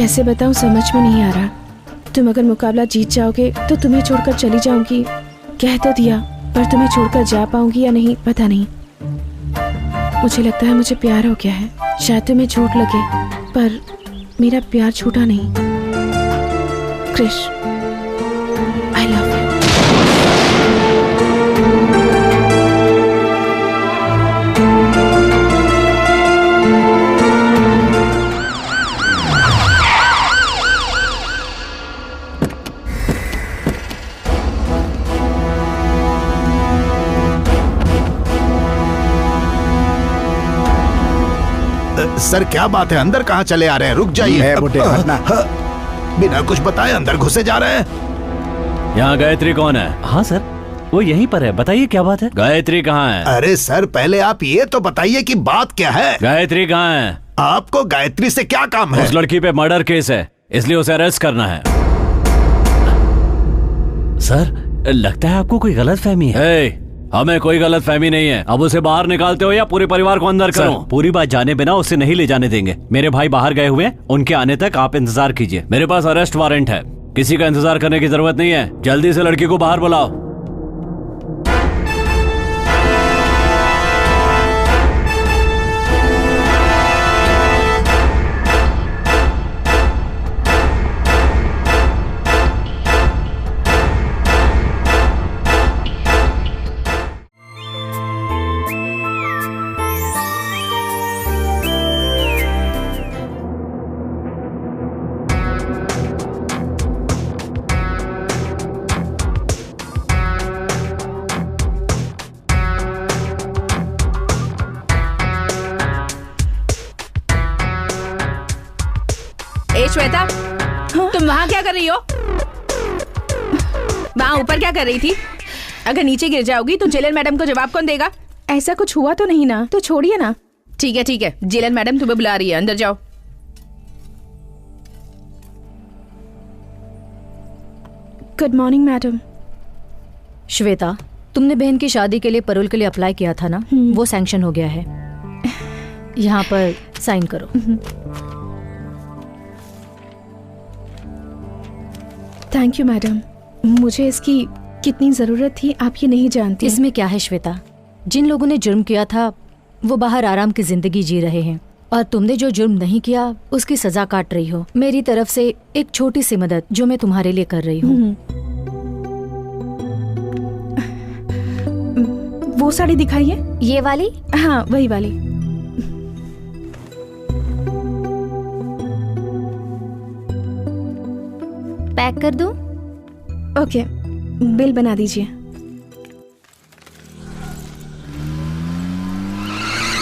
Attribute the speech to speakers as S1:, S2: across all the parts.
S1: कैसे बताऊं, समझ में नहीं आ रहा। तुम अगर मुकाबला जीत जाओगे तो तुम्हें छोड़कर चली जाऊंगी, कह तो दिया, पर तुम्हें छोड़कर जा पाऊंगी या नहीं पता नहीं। मुझे लगता है मुझे प्यार हो गया है। शायद तुम्हें झूठ लगे, पर मेरा प्यार झूठा नहीं। Krish, I love you.
S2: Sir क्या बात है, अंदर कहाँ चले आ रहे हैं? रुक जाइए। बिना कुछ बताए अंदर घुसे जा रहे हैं।
S3: यहाँ गायत्री कौन है?
S4: हाँ सर, वो यहीं पर है। बताइए क्या बात है?
S3: गायत्री कहाँ है?
S2: अरे सर पहले आप ये तो बताइए कि बात क्या है।
S3: गायत्री कहाँ है?
S2: आपको गायत्री से क्या काम है?
S3: उस लड़की पे मर्डर केस है, इसलिए उसे अरेस्ट करना है।
S4: सर लगता है आपको कोई गलत फहमी है।
S3: हमें कोई गलत फहमी नहीं है। अब उसे बाहर निकालते हो या पूरे परिवार को अंदर करो?
S4: पूरी बात जाने बिना उसे नहीं ले जाने देंगे। मेरे भाई बाहर गए हुए हैं, उनके आने तक आप इंतजार कीजिए।
S3: मेरे पास अरेस्ट वारंट है, किसी का इंतजार करने की जरूरत नहीं है। जल्दी से लड़की को बाहर बुलाओ।
S5: श्वेता, तुम वहाँ क्या कर रही हो? वहाँ ऊपर क्या कर रही थी? अगर नीचे गिर जाओगी तो जेलर मैडम को जवाब कौन देगा?
S1: ऐसा कुछ हुआ तो नहीं ना, तो छोड़िए ना।
S5: ठीक है, जेलर मैडम तुम्हें बुला रही है, अंदर जाओ।
S1: Good morning madam.
S6: श्वेता, तुमने बहन की शादी के लिए पैरोल के लिए अप्लाई किया था ना? वो सैंक्शन हो गया है। यहाँ पर साइन करो।
S1: थैंक यू मैडम, मुझे इसकी कितनी जरूरत थी आप ये नहीं जानती।
S6: इसमें क्या है श्वेता, जिन लोगों ने जुर्म किया था वो बाहर आराम की जिंदगी जी रहे हैं, और तुमने जो जुर्म नहीं किया उसकी सजा काट रही हो। मेरी तरफ से एक छोटी सी मदद जो मैं तुम्हारे लिए कर रही हूँ।
S1: वो साड़ी दिखाइए।
S6: ये वाली?
S1: हाँ वही वाली।
S6: पैक कर दूं?
S1: ओके, बिल बना दीजिए।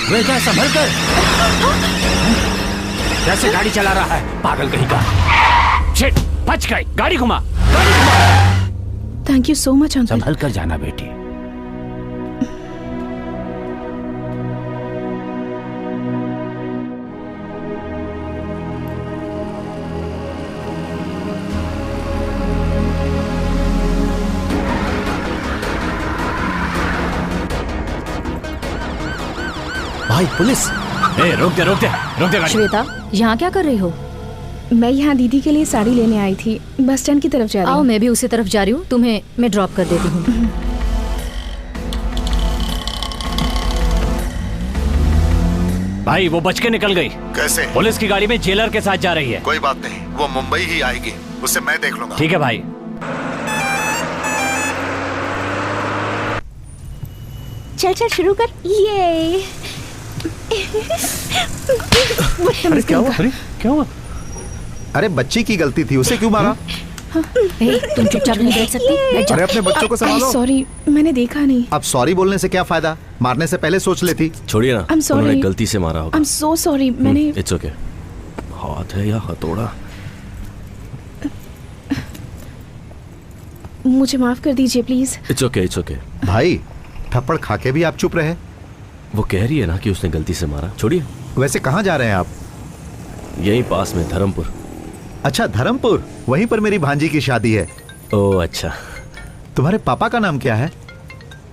S4: बेटा संभल कर। कैसे गाड़ी चला रहा है, पागल कहीं का। शिट, बच गई। गाड़ी घुमा।
S1: Thank you so much uncle.
S4: संभल कर जाना बेटी। भाई पुलिस!
S3: रुक दे गाड़ी।
S6: श्वेता, यहाँ क्या कर रही हो?
S1: मैं यहाँ दीदी के लिए साड़ी लेने आई थी, बस स्टैंड की तरफ जा रही हूँ।
S6: आओ मैं भी उसी तरफ जा रही हूँ, तुम्हें मैं ड्रॉप कर देती हूँ।
S3: भाई वो बच के निकल गई।
S2: कैसे?
S3: पुलिस की गाड़ी में जेलर के साथ जा रही है।
S2: कोई बात नहीं, वो मुंबई ही आएगी, उसे मैं देख लूंगा।
S3: ठीक है भाई।
S1: चल शुरू कर। ये
S4: अरे क्या हुआ? क्या हुआ?
S2: अरे बच्ची की गलती थी, उसे क्यों मारा?
S6: तुम चुपचाप नहीं बैठ सकती?
S2: अरे अपने बच्चों को संभालो।
S1: सॉरी, मैंने देखा नहीं।
S2: अब सॉरी बोलने से क्या फायदा, मारने से पहले सोच लेती।
S4: छोड़िए ना, उन्होंने गलती से मारा होगा।
S1: I'm so sorry, मैंने।
S4: It's okay. हाथ है या हथौड़ा?
S1: मुझे माफ कर दीजिए प्लीज।
S4: It's okay.
S2: भाई थप्पड़ खा के भी आप चुप रहे।
S4: वो कह रही है ना कि उसने गलती से मारा। छोड़िए।
S2: वैसे कहाँ जा रहे हैं आप?
S4: यहीं पास में, धर्मपुर।
S2: अच्छा धर्मपुर, वहीं पर मेरी भांजी की शादी है।
S4: ओह अच्छा।
S2: तुम्हारे पापा का नाम क्या है?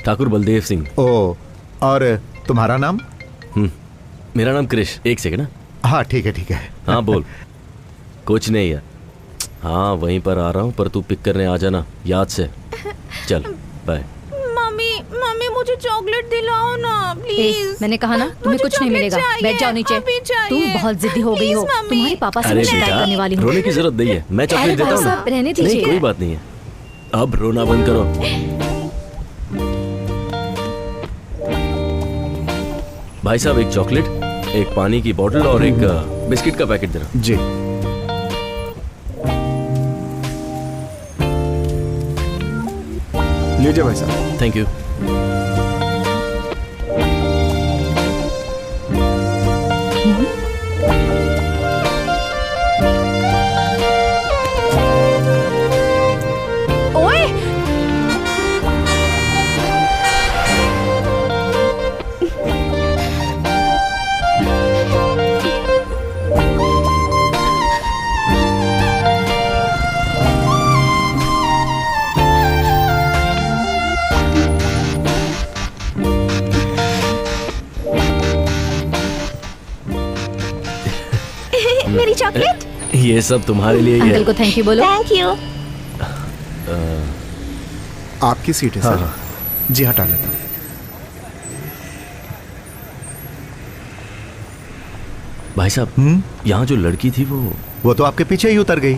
S4: ठाकुर बलदेव सिंह।
S2: ओह, और तुम्हारा नाम?
S4: मेरा नाम क्रिश। एक सेकंड।
S2: हाँ ठीक है।
S4: हाँ बोल।
S7: कुछ नहीं है। हाँ वहीं पर आ रहा हूँ, पर तू पिक करने आ जाना याद से। चल बाय।
S5: मम्मी मम्मी मुझे चॉकलेट दिलाओ ना प्लीज।
S6: मैंने कहा ना तुम्हें कुछ नहीं मिलेगा। बैठ जाओ नीचे। तुम बहुत जिद्दी हो गई हो। तुम्हारे पापा से
S7: अरे
S6: मैं शिकायत करने वाली हूँ।
S7: रोने की जरूरत नहीं है, मैं चॉकलेट देता हूँ ना।
S6: रहने
S7: नहीं
S6: दीजिए।
S7: कोई बात नहीं है, अब रोना बंद करो। भाई साहब एक चॉकलेट, एक पानी की बोतल और एक बिस्किट का पैकेट देना।
S2: जी। लीजिए भाई साहब।
S7: Thank you.
S5: ओए मेरी चॉकलेट।
S7: ये सब तुम्हारे लिए ही
S6: अंकल
S7: है।
S6: को थैंक यू बोलो।
S5: Thank you.
S2: आपकी सीट है सर। जी हटा लेता हूँ।
S7: भाई साहब यहाँ जो लड़की थी
S2: वो तो आपके पीछे ही उतर गई।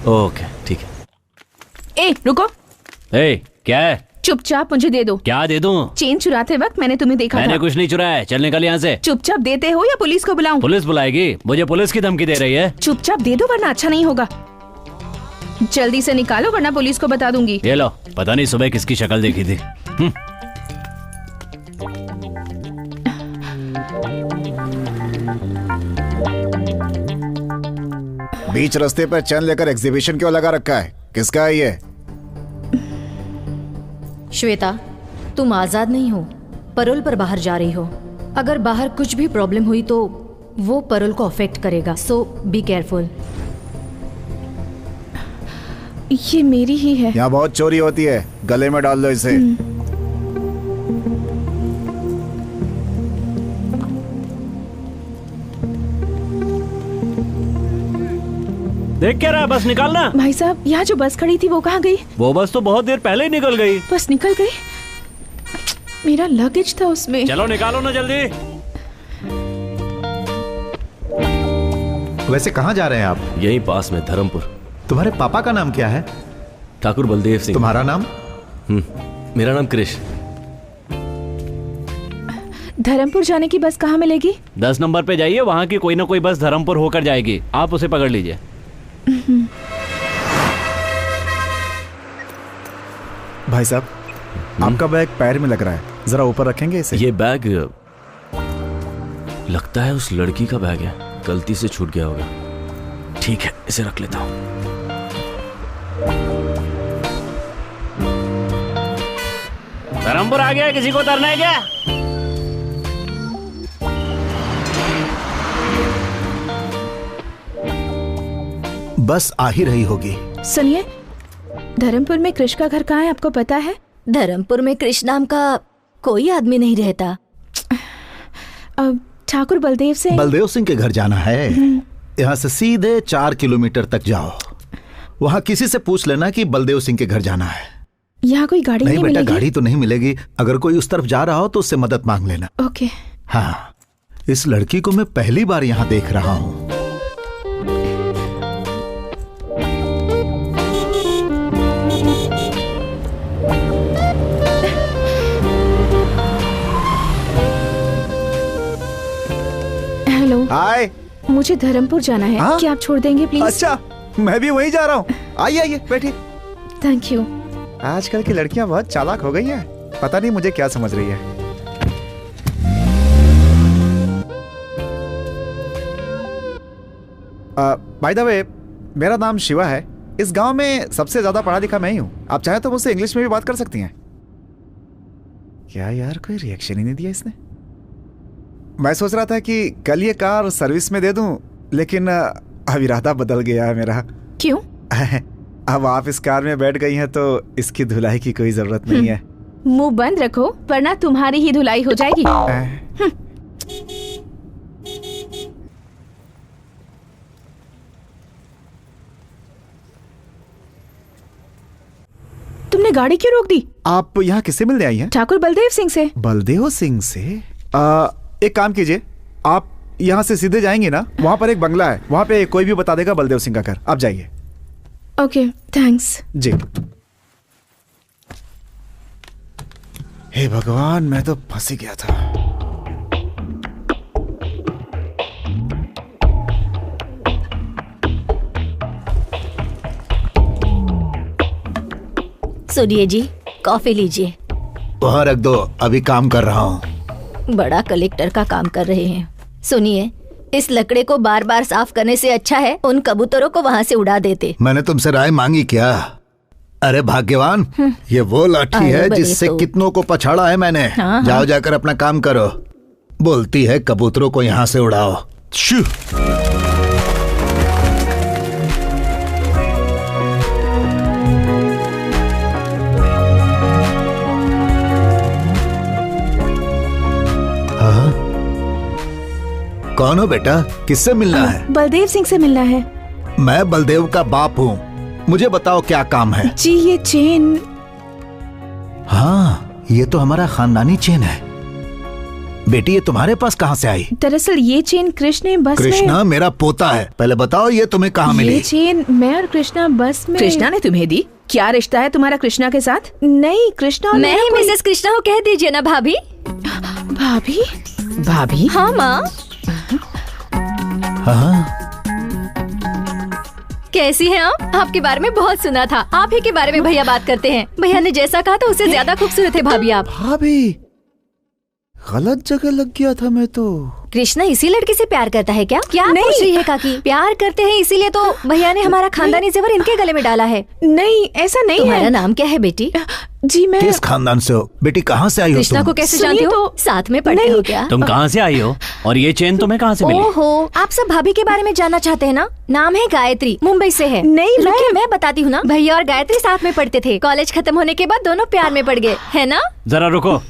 S7: ओके ठीक है।
S5: ए रुको,
S3: ए, क्या है?
S5: चुपचाप मुझे दे दो।
S3: क्या दे दूं?
S5: चेन चुराते वक्त मैंने तुम्हें देखा
S3: मैंने
S5: था।
S3: कुछ नहीं चुराया है, चल निकल यहाँ से।
S5: चुपचाप देते हो या पुलिस को बुलाऊं?
S3: पुलिस बुलाएगी? मुझे पुलिस की धमकी दे रही है?
S5: चुपचाप दे दो वरना अच्छा नहीं होगा। जल्दी से निकालो वरना पुलिस को बता दूंगी।
S3: ये लो, पता नहीं सुबह किसकी शक्ल देखी थी।
S2: बीच रास्ते पर चैन लेकर एग्जीबिशन क्यों लगा रखा है? किसका है ये?
S6: श्वेता, तुम आजाद नहीं हो, परोल पर बाहर जा रही हो। अगर बाहर कुछ भी प्रॉब्लम हुई तो वो परोल को अफेक्ट करेगा, सो बी केयरफुल।
S1: ये मेरी ही है।
S2: यहाँ बहुत चोरी होती है, गले में डाल लो इसे।
S3: देख क्या रहा, बस निकालना।
S1: भाई साहब, यहाँ जो बस खड़ी थी वो कहाँ गई?
S3: वो बस तो बहुत देर पहले ही निकल गई।
S1: बस निकल गई? मेरा लगेज था उसमें।
S3: चलो निकालो ना जल्दी।
S2: वैसे कहाँ जा रहे हैं आप?
S7: यहीं पास में धर्मपुर।
S2: तुम्हारे पापा का नाम क्या है?
S7: ठाकुर बलदेव सिंह।
S2: तुम्हारा नाम?
S7: मेरा नाम कृष।
S1: धर्मपुर जाने की बस कहाँ मिलेगी?
S3: 10 नंबर पे जाइए, वहाँ की कोई ना कोई बस धर्मपुर होकर जाएगी, आप उसे पकड़ लीजिए।
S2: भाई साहब, आपका बैग पैर में लग रहा है, जरा ऊपर रखेंगे इसे?
S7: ये बैग लगता है उस लड़की का बैग है, गलती से छूट गया होगा। ठीक है, इसे रख लेता हूं।
S3: धर्मपुर आ गया, किसी को उतरना है क्या?
S2: बस आ ही रही होगी।
S1: सुनिए, धर्मपुर में कृष का घर कहाँ है आपको पता है?
S6: धर्मपुर में कृष नाम का कोई आदमी नहीं रहता।
S1: अब ठाकुर बलदेव सिंह
S2: के घर जाना है। यहाँ से सीधे 4 किलोमीटर तक जाओ, वहाँ किसी से पूछ लेना कि बलदेव सिंह के घर जाना है।
S1: यहाँ कोई गाड़ी नहीं
S2: बेटा,
S1: मिलेगी?
S2: गाड़ी तो नहीं मिलेगी। अगर कोई उस तरफ जा रहा हो तो उससे मदद मांग लेना।
S1: ओके।
S2: हाँ, इस लड़की को मैं पहली बार यहाँ देख रहा हूँ।
S1: हेलो।
S2: हाय।
S1: मुझे धर्मपुर जाना है।
S2: हाँ?
S1: क्या आप छोड़ देंगे प्लीज?
S2: अच्छा, मैं भी वहीं जा रहा हूँ। आइए आइए, बैठिए।
S1: Thank you.
S2: आजकल की लड़कियां बहुत चालाक हो गई हैं। पता नहीं मुझे क्या समझ रही है। बाय द वे, मेरा नाम शिवा है। इस गांव में सबसे ज्यादा पढ़ा लिखा मैं ही हूँ। आप चाहे तो मुझसे इंग्लिश में भी बात कर सकती हैं। क्या यार, कोई रिएक्शन ही नहीं दिया इसने। मैं सोच रहा था कि कल ये कार सर्विस में दे दूं, लेकिन अब इरादा बदल गया है मेरा।
S1: क्यों?
S2: अब आप इस कार में बैठ गई हैं तो इसकी धुलाई की कोई जरूरत नहीं है।
S1: मुंह बंद रखो वरना तुम्हारी ही धुलाई हो जाएगी।
S5: तुमने गाड़ी क्यों रोक दी?
S2: आप यहाँ किससे मिलने आई हैं?
S5: ठाकुर बलदेव सिंह से।
S2: बलदेव सिंह से? एक काम कीजिए, आप यहाँ से सीधे जाएंगे ना, वहाँ पर एक बंगला है, वहाँ पे कोई भी बता देगा बलदेव सिंह का घर। आप जाइए।
S5: Okay, thanks.
S2: जी। हे भगवान, मैं तो फंस ही गया था।
S6: सुनिए जी, कॉफी लीजिए।
S8: वहाँ रख दो, अभी काम कर रहा हूँ।
S6: बड़ा कलेक्टर का काम कर रहे हैं। सुनिए, इस लकड़े को बार बार साफ करने से अच्छा है उन कबूतरों को वहाँ से उड़ा देते।
S8: मैंने तुमसे राय मांगी क्या? अरे भाग्यवान, ये वो लाठी है जिससे कितनों को पछाड़ा है मैंने। जाओ जाकर अपना काम करो। बोलती है कबूतरों को यहाँ से उड़ाओ। शू। कौन हो बेटा, किससे मिलना है?
S5: बलदेव सिंह से मिलना है।
S8: मैं बलदेव का बाप हूँ, मुझे बताओ क्या काम है?
S5: जी ये चेन।
S8: हाँ, ये तो हमारा खानदानी चेन है। बेटी, ये तुम्हारे पास कहाँ से आई?
S5: दरअसल ये चेन कृष्ण बस में।
S8: कृष्णा मेरा पोता है। पहले बताओ ये तुम्हें कहाँ मिली?
S5: ये चेन मैं और कृष्णा बस में।
S1: कृष्णा ने तुम्हें दी? क्या रिश्ता है तुम्हारा कृष्णा के साथ?
S5: नहीं, कृष्णा
S6: मैं ही मिसेस कृष्णा को कह दीजिए ना भाभी।
S5: भाभी?
S1: भाभी?
S6: हाँ माँ।
S8: हाँ।
S6: कैसी हैं आप? आपके बारे में बहुत सुना था। आप ही के बारे में भैया बात करते हैं। भैया ने जैसा कहा था उससे ज्यादा खूबसूरत है भाभी आप।
S2: भाभी, गलत जगह लग गया था मैं तो।
S6: कृष्णा इसी लड़के से प्यार करता है क्या? क्या पूछ रही है काकी? प्यार करते हैं इसीलिए तो भैया ने हमारा खानदानी जेवर इनके गले में डाला है।
S5: नहीं, ऐसा नहीं है।
S6: तुम्हारा नाम क्या है बेटी?
S5: जी मैं।
S8: किस खानदान से हो बेटी? कहाँ से आई हो?
S6: कृष्णा को कैसे जानते हो? साथ में पढ़ते हो क्या?
S4: तुम कहाँ से आई हो और ये चेन तुम्हें कहाँ से मिली?
S6: ओहो, आप सब भाभी के बारे में जानना चाहते हैं ना? नाम है गायत्री, मुंबई से है।
S5: नहीं,
S6: मैं बताती हूँ ना। भैया और गायत्री साथ में पढ़ते थे। कॉलेज खत्म होने के बाद दोनों प्यार में पड़ गए, है ना?
S4: जरा रुको,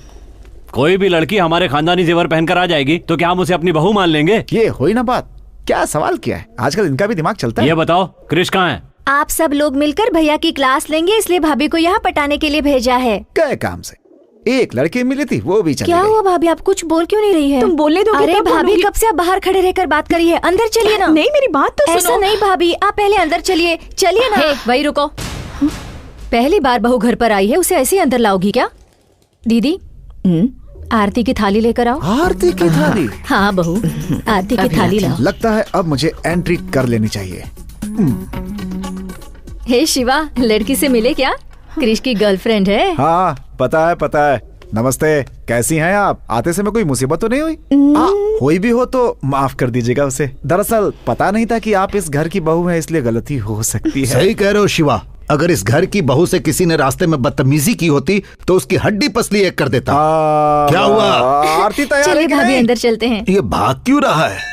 S4: कोई भी लड़की हमारे खानदानी जेवर पहनकर आ जाएगी तो क्या हम उसे अपनी बहू मान लेंगे?
S2: ये हुई ना बात। क्या सवाल किया है? आजकल इनका भी दिमाग चलता है।
S4: ये बताओ कृष कहाँ है?
S6: आप सब लोग मिलकर भैया की क्लास लेंगे इसलिए भाभी को यहाँ पटाने के लिए भेजा है।
S2: क्या काम से? एक लड़की मिली थी, वो भी चली
S6: क्या
S2: गई।
S6: हुआ भाभी, आप कुछ बोल क्यों नहीं रही है?
S5: तुम बोलने दो।
S6: अरे भाभी, कब से आप बाहर खड़े रहकर बात करी है? अंदर चलिए ना।
S5: नहीं, मेरी बात तो सुनो।
S6: ऐसा नहीं भाभी, आप पहले अंदर चलिए। चलिए ना। वही रुको। पहली बार बहू घर पर आई है, उसे ऐसे ही अंदर लाओगी क्या? दीदी, आरती की थाली लेकर आओ।
S2: आरती की थाली?
S6: हाँ बहू, आरती की थाली लाओ।
S2: लगता है अब मुझे एंट्री कर लेनी चाहिए।
S6: हे शिवा, लड़की से मिले क्या? क्रिश की गर्लफ्रेंड है।
S2: हाँ, पता है। नमस्ते, कैसी हैं आप? आते समय कोई मुसीबत तो नहीं हुई? हुई भी हो तो माफ कर दीजिएगा उसे। दरअसल पता नहीं था कि आप इस घर की बहू हैं, इसलिए गलती हो सकती है।
S8: सही कह रहे हो शिवा, अगर इस घर की बहू से किसी ने रास्ते में बदतमीजी की होती तो उसकी हड्डी पसली एक कर देता। क्या हुआ?
S2: आरती तैयार है
S6: चलिए
S2: कि
S6: भाभी,
S2: नहीं?
S6: अंदर चलते हैं।
S8: ये भाग क्यों रहा है?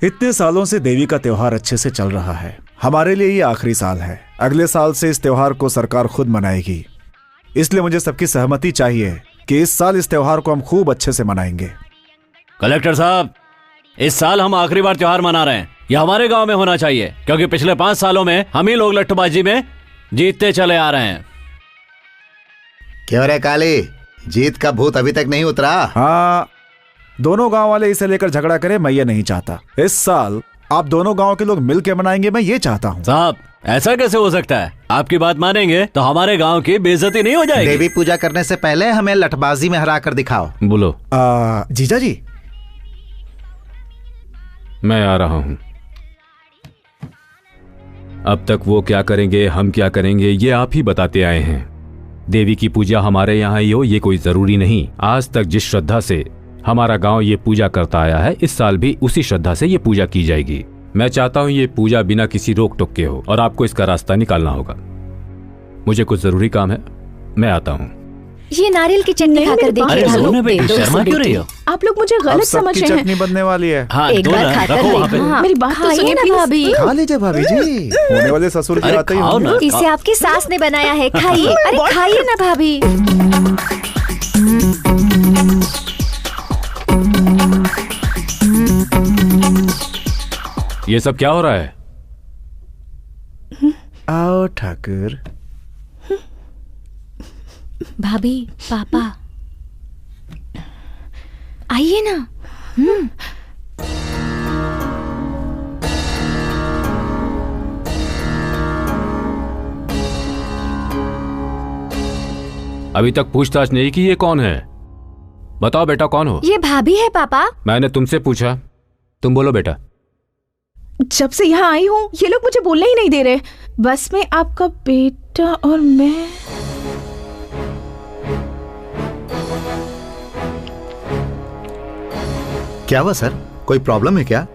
S2: इतने सालों से देवी का त्योहार अच्छे से चल रहा है। हमारे लिए ये आखिरी साल है। अगले साल से इस त्योहार को सरकार खुद मनाएगी, इसलिए मुझे सबकी सहमति चाहिए कि इस साल इस त्योहार को हम खूब अच्छे से मनाएंगे।
S4: कलेक्टर साहब, इस साल हम आखिरी बार त्योहार मना रहे हैं। यह हमारे गांव में होना चाहिए क्योंकि पिछले 5 सालों में हम ही लोग लट्टूबाजी में जीतते चले आ रहे हैं।
S8: क्यों रे काली, जीत का भूत अभी तक नहीं उतरा?
S2: हाँ, दोनों गांव वाले इसे लेकर झगड़ा करें, मैं ये नहीं चाहता। इस साल आप दोनों गांव के लोग मिलकर मनाएंगे, मैं ये चाहता हूँ।
S4: साहब, ऐसा कैसे हो सकता है? आपकी बात मानेंगे तो हमारे गांव की बेइज्जती नहीं हो जाएगी।
S8: देवी पूजा करने से पहले हमें लठबाजी में हरा कर दिखाओ।
S4: बोलो।
S2: जीजा जी,
S9: मैं आ रहा हूं। अब तक वो क्या करेंगे, हम क्या करेंगे, ये आप ही बताते आए हैं। देवी की पूजा हमारे यहाँ ही हो ये कोई जरूरी नहीं। आज तक जिस श्रद्धा से हमारा गांव ये पूजा करता आया है, इस साल भी उसी श्रद्धा से ये पूजा की जाएगी। मैं चाहता हूँ ये पूजा बिना किसी रोक टोक के हो और आपको इसका रास्ता निकालना होगा। मुझे कुछ जरूरी काम है, मैं आता हूँ।
S6: ये नारियल की चटनी खाकर देखिए।
S4: अरे सुनो बेटी, शर्मा क्यों रही हो?
S5: आप लोग मुझे गलत समझ रहे हैं।
S2: चटनी बनने वाली है।
S4: हाँ,
S6: एक
S4: दो
S6: बार
S4: ना,
S6: खाकर
S4: रखो वहाँ पे।
S6: देखो।
S5: मेरी बात तो सुनिए
S6: ना
S5: प्लीज।
S6: भाभी।
S2: खा लीजिए भाभी जी, होने वाले ससुर की
S4: अरे
S2: आते ही
S4: खाओ
S2: होंगे।
S4: ना।
S6: इसे आपकी सास ने बनाया है, खाइए। अरे खाइए ना भाभी।
S9: ये सब क्या हो रहा है?
S2: आओ ठाकुर।
S6: भाभी, पापा, आइए ना।
S9: अभी तक पूछताछ नहीं की ये कौन है? बताओ बेटा कौन हो?
S6: ये भाभी है पापा।
S9: मैंने तुमसे पूछा, तुम बोलो बेटा।
S1: जब से यहाँ आई हूँ ये लोग मुझे बोलने ही नहीं दे रहे। बस में आपका बेटा और मैं।
S8: क्या हुआ सर, कोई प्रॉब्लम है क्या?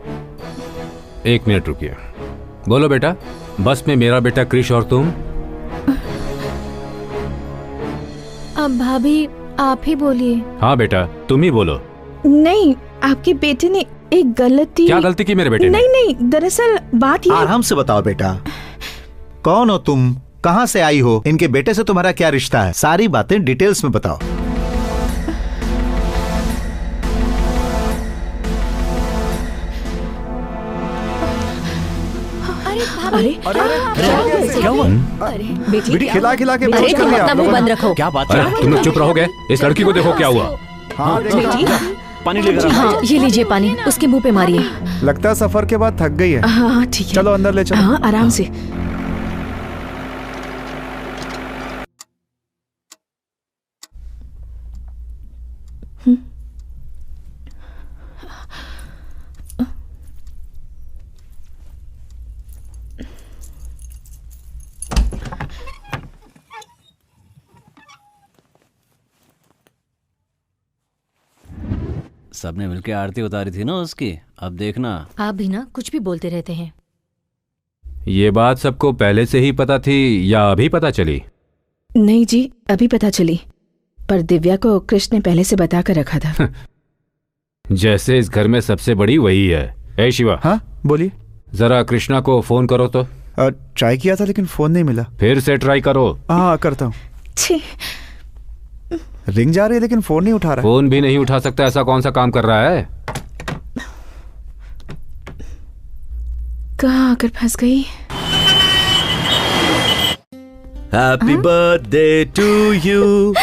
S9: एक मिनट रुकिए। बोलो बेटा, बस में मेरा बेटा क्रिश और तुम।
S6: अब भाभी आप ही बोलिए।
S9: हाँ बेटा तुम ही बोलो।
S1: नहीं, आपके बेटे ने एक गलती।
S9: क्या गलती की मेरे बेटे ने?
S1: नहीं नहीं, दरअसल बात ये।
S8: आराम से बताओ बेटा, कौन हो तुम, कहाँ से आई हो, इनके बेटे से तुम्हारा क्या रिश्ता है, सारी बातें डिटेल्स में बताओ।
S1: अरे
S4: क्या हुआ?
S2: बेटी खिला खिला के बेहोश कर दिया आप लोगों ने।
S6: बंद रखो।
S4: क्या बात
S9: अरे
S4: है?
S9: तुम लोग चुप रहोगे? इस लड़की को देखो क्या हुआ।
S2: हाँ देखो।
S4: पानी लेकर आओ।
S6: हाँ ये लीजिए पानी, उसके मुंह पे मारिए।
S2: लगता है सफर के बाद थक गई है।
S1: हाँ ठीक है।
S2: चलो अंदर ले चलो।
S1: हाँ आराम से।
S4: सबने मिलकर आरती उतारी थी ना उसकी, अब देखना।
S6: आप भी ना कुछ भी बोलते रहते हैं।
S9: ये बात सबको पहले से ही पता थी या अभी पता चली?
S1: नहीं जी, अभी पता चली, पर दिव्या को कृष्ण ने पहले से बता कर रखा था।
S9: जैसे इस घर में सबसे बड़ी वही है। ए शिवा।
S2: हाँ बोलिए।
S9: जरा कृष्णा को फोन करो तो।
S2: ट्राई किया था लेकिन फोन नहीं मिला।
S9: फिर से ट्राई करो।
S2: हाँ करता हूँ।
S1: छी,
S2: रिंग जा रही है लेकिन फोन नहीं उठा रहा।
S9: फोन भी नहीं उठा सकता, ऐसा कौन सा काम कर रहा है?
S1: कहाँ आकर फंस गई।
S7: Happy birthday to you,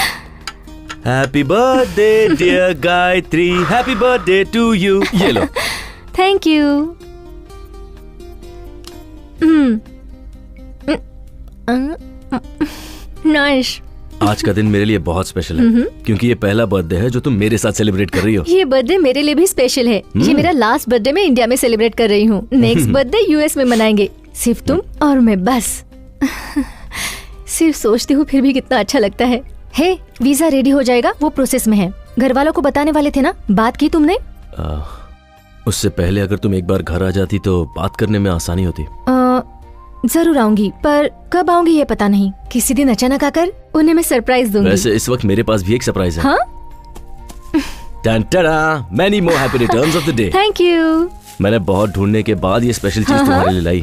S7: happy birthday dear Gayatri, happy birthday to you. ये लो।
S6: Thank you. नाइस।
S7: आज का दिन मेरे लिए बहुत स्पेशल है क्योंकि ये पहला बर्थडे है जो तुम मेरे साथ सेलिब्रेट कर रही हो।
S6: ये बर्थडे मेरे लिए भी स्पेशल है। ये मेरा लास्ट बर्थडे मैं इंडिया में सेलिब्रेट कर रही हूँ। नेक्स्ट बर्थडे यूएस में मनाएंगे, सिर्फ तुम और मैं बस। सिर्फ सोचती हूँ फिर भी कितना अच्छा लगता है। हे, वीजा रेडी हो जाएगा, वो प्रोसेस में है। घर वालों को बताने वाले थे ना, बात की तुमने?
S7: उससे पहले अगर तुम एक बार घर आ जाती तो बात करने में आसानी होती।
S6: जरूर आऊंगी, पर कब आऊंगी ये पता नहीं। किसी दिन अचानक आकर उन्हें मैं सरप्राइज दूंगी।
S7: वैसे इस वक्त मेरे पास भी एक सरप्राइज है।
S6: हाँ?
S7: Many more happy returns of the day.
S6: Thank you.
S7: मैंने बहुत ढूंढने के बाद ये स्पेशल चीज तुम्हारे लिए लाई।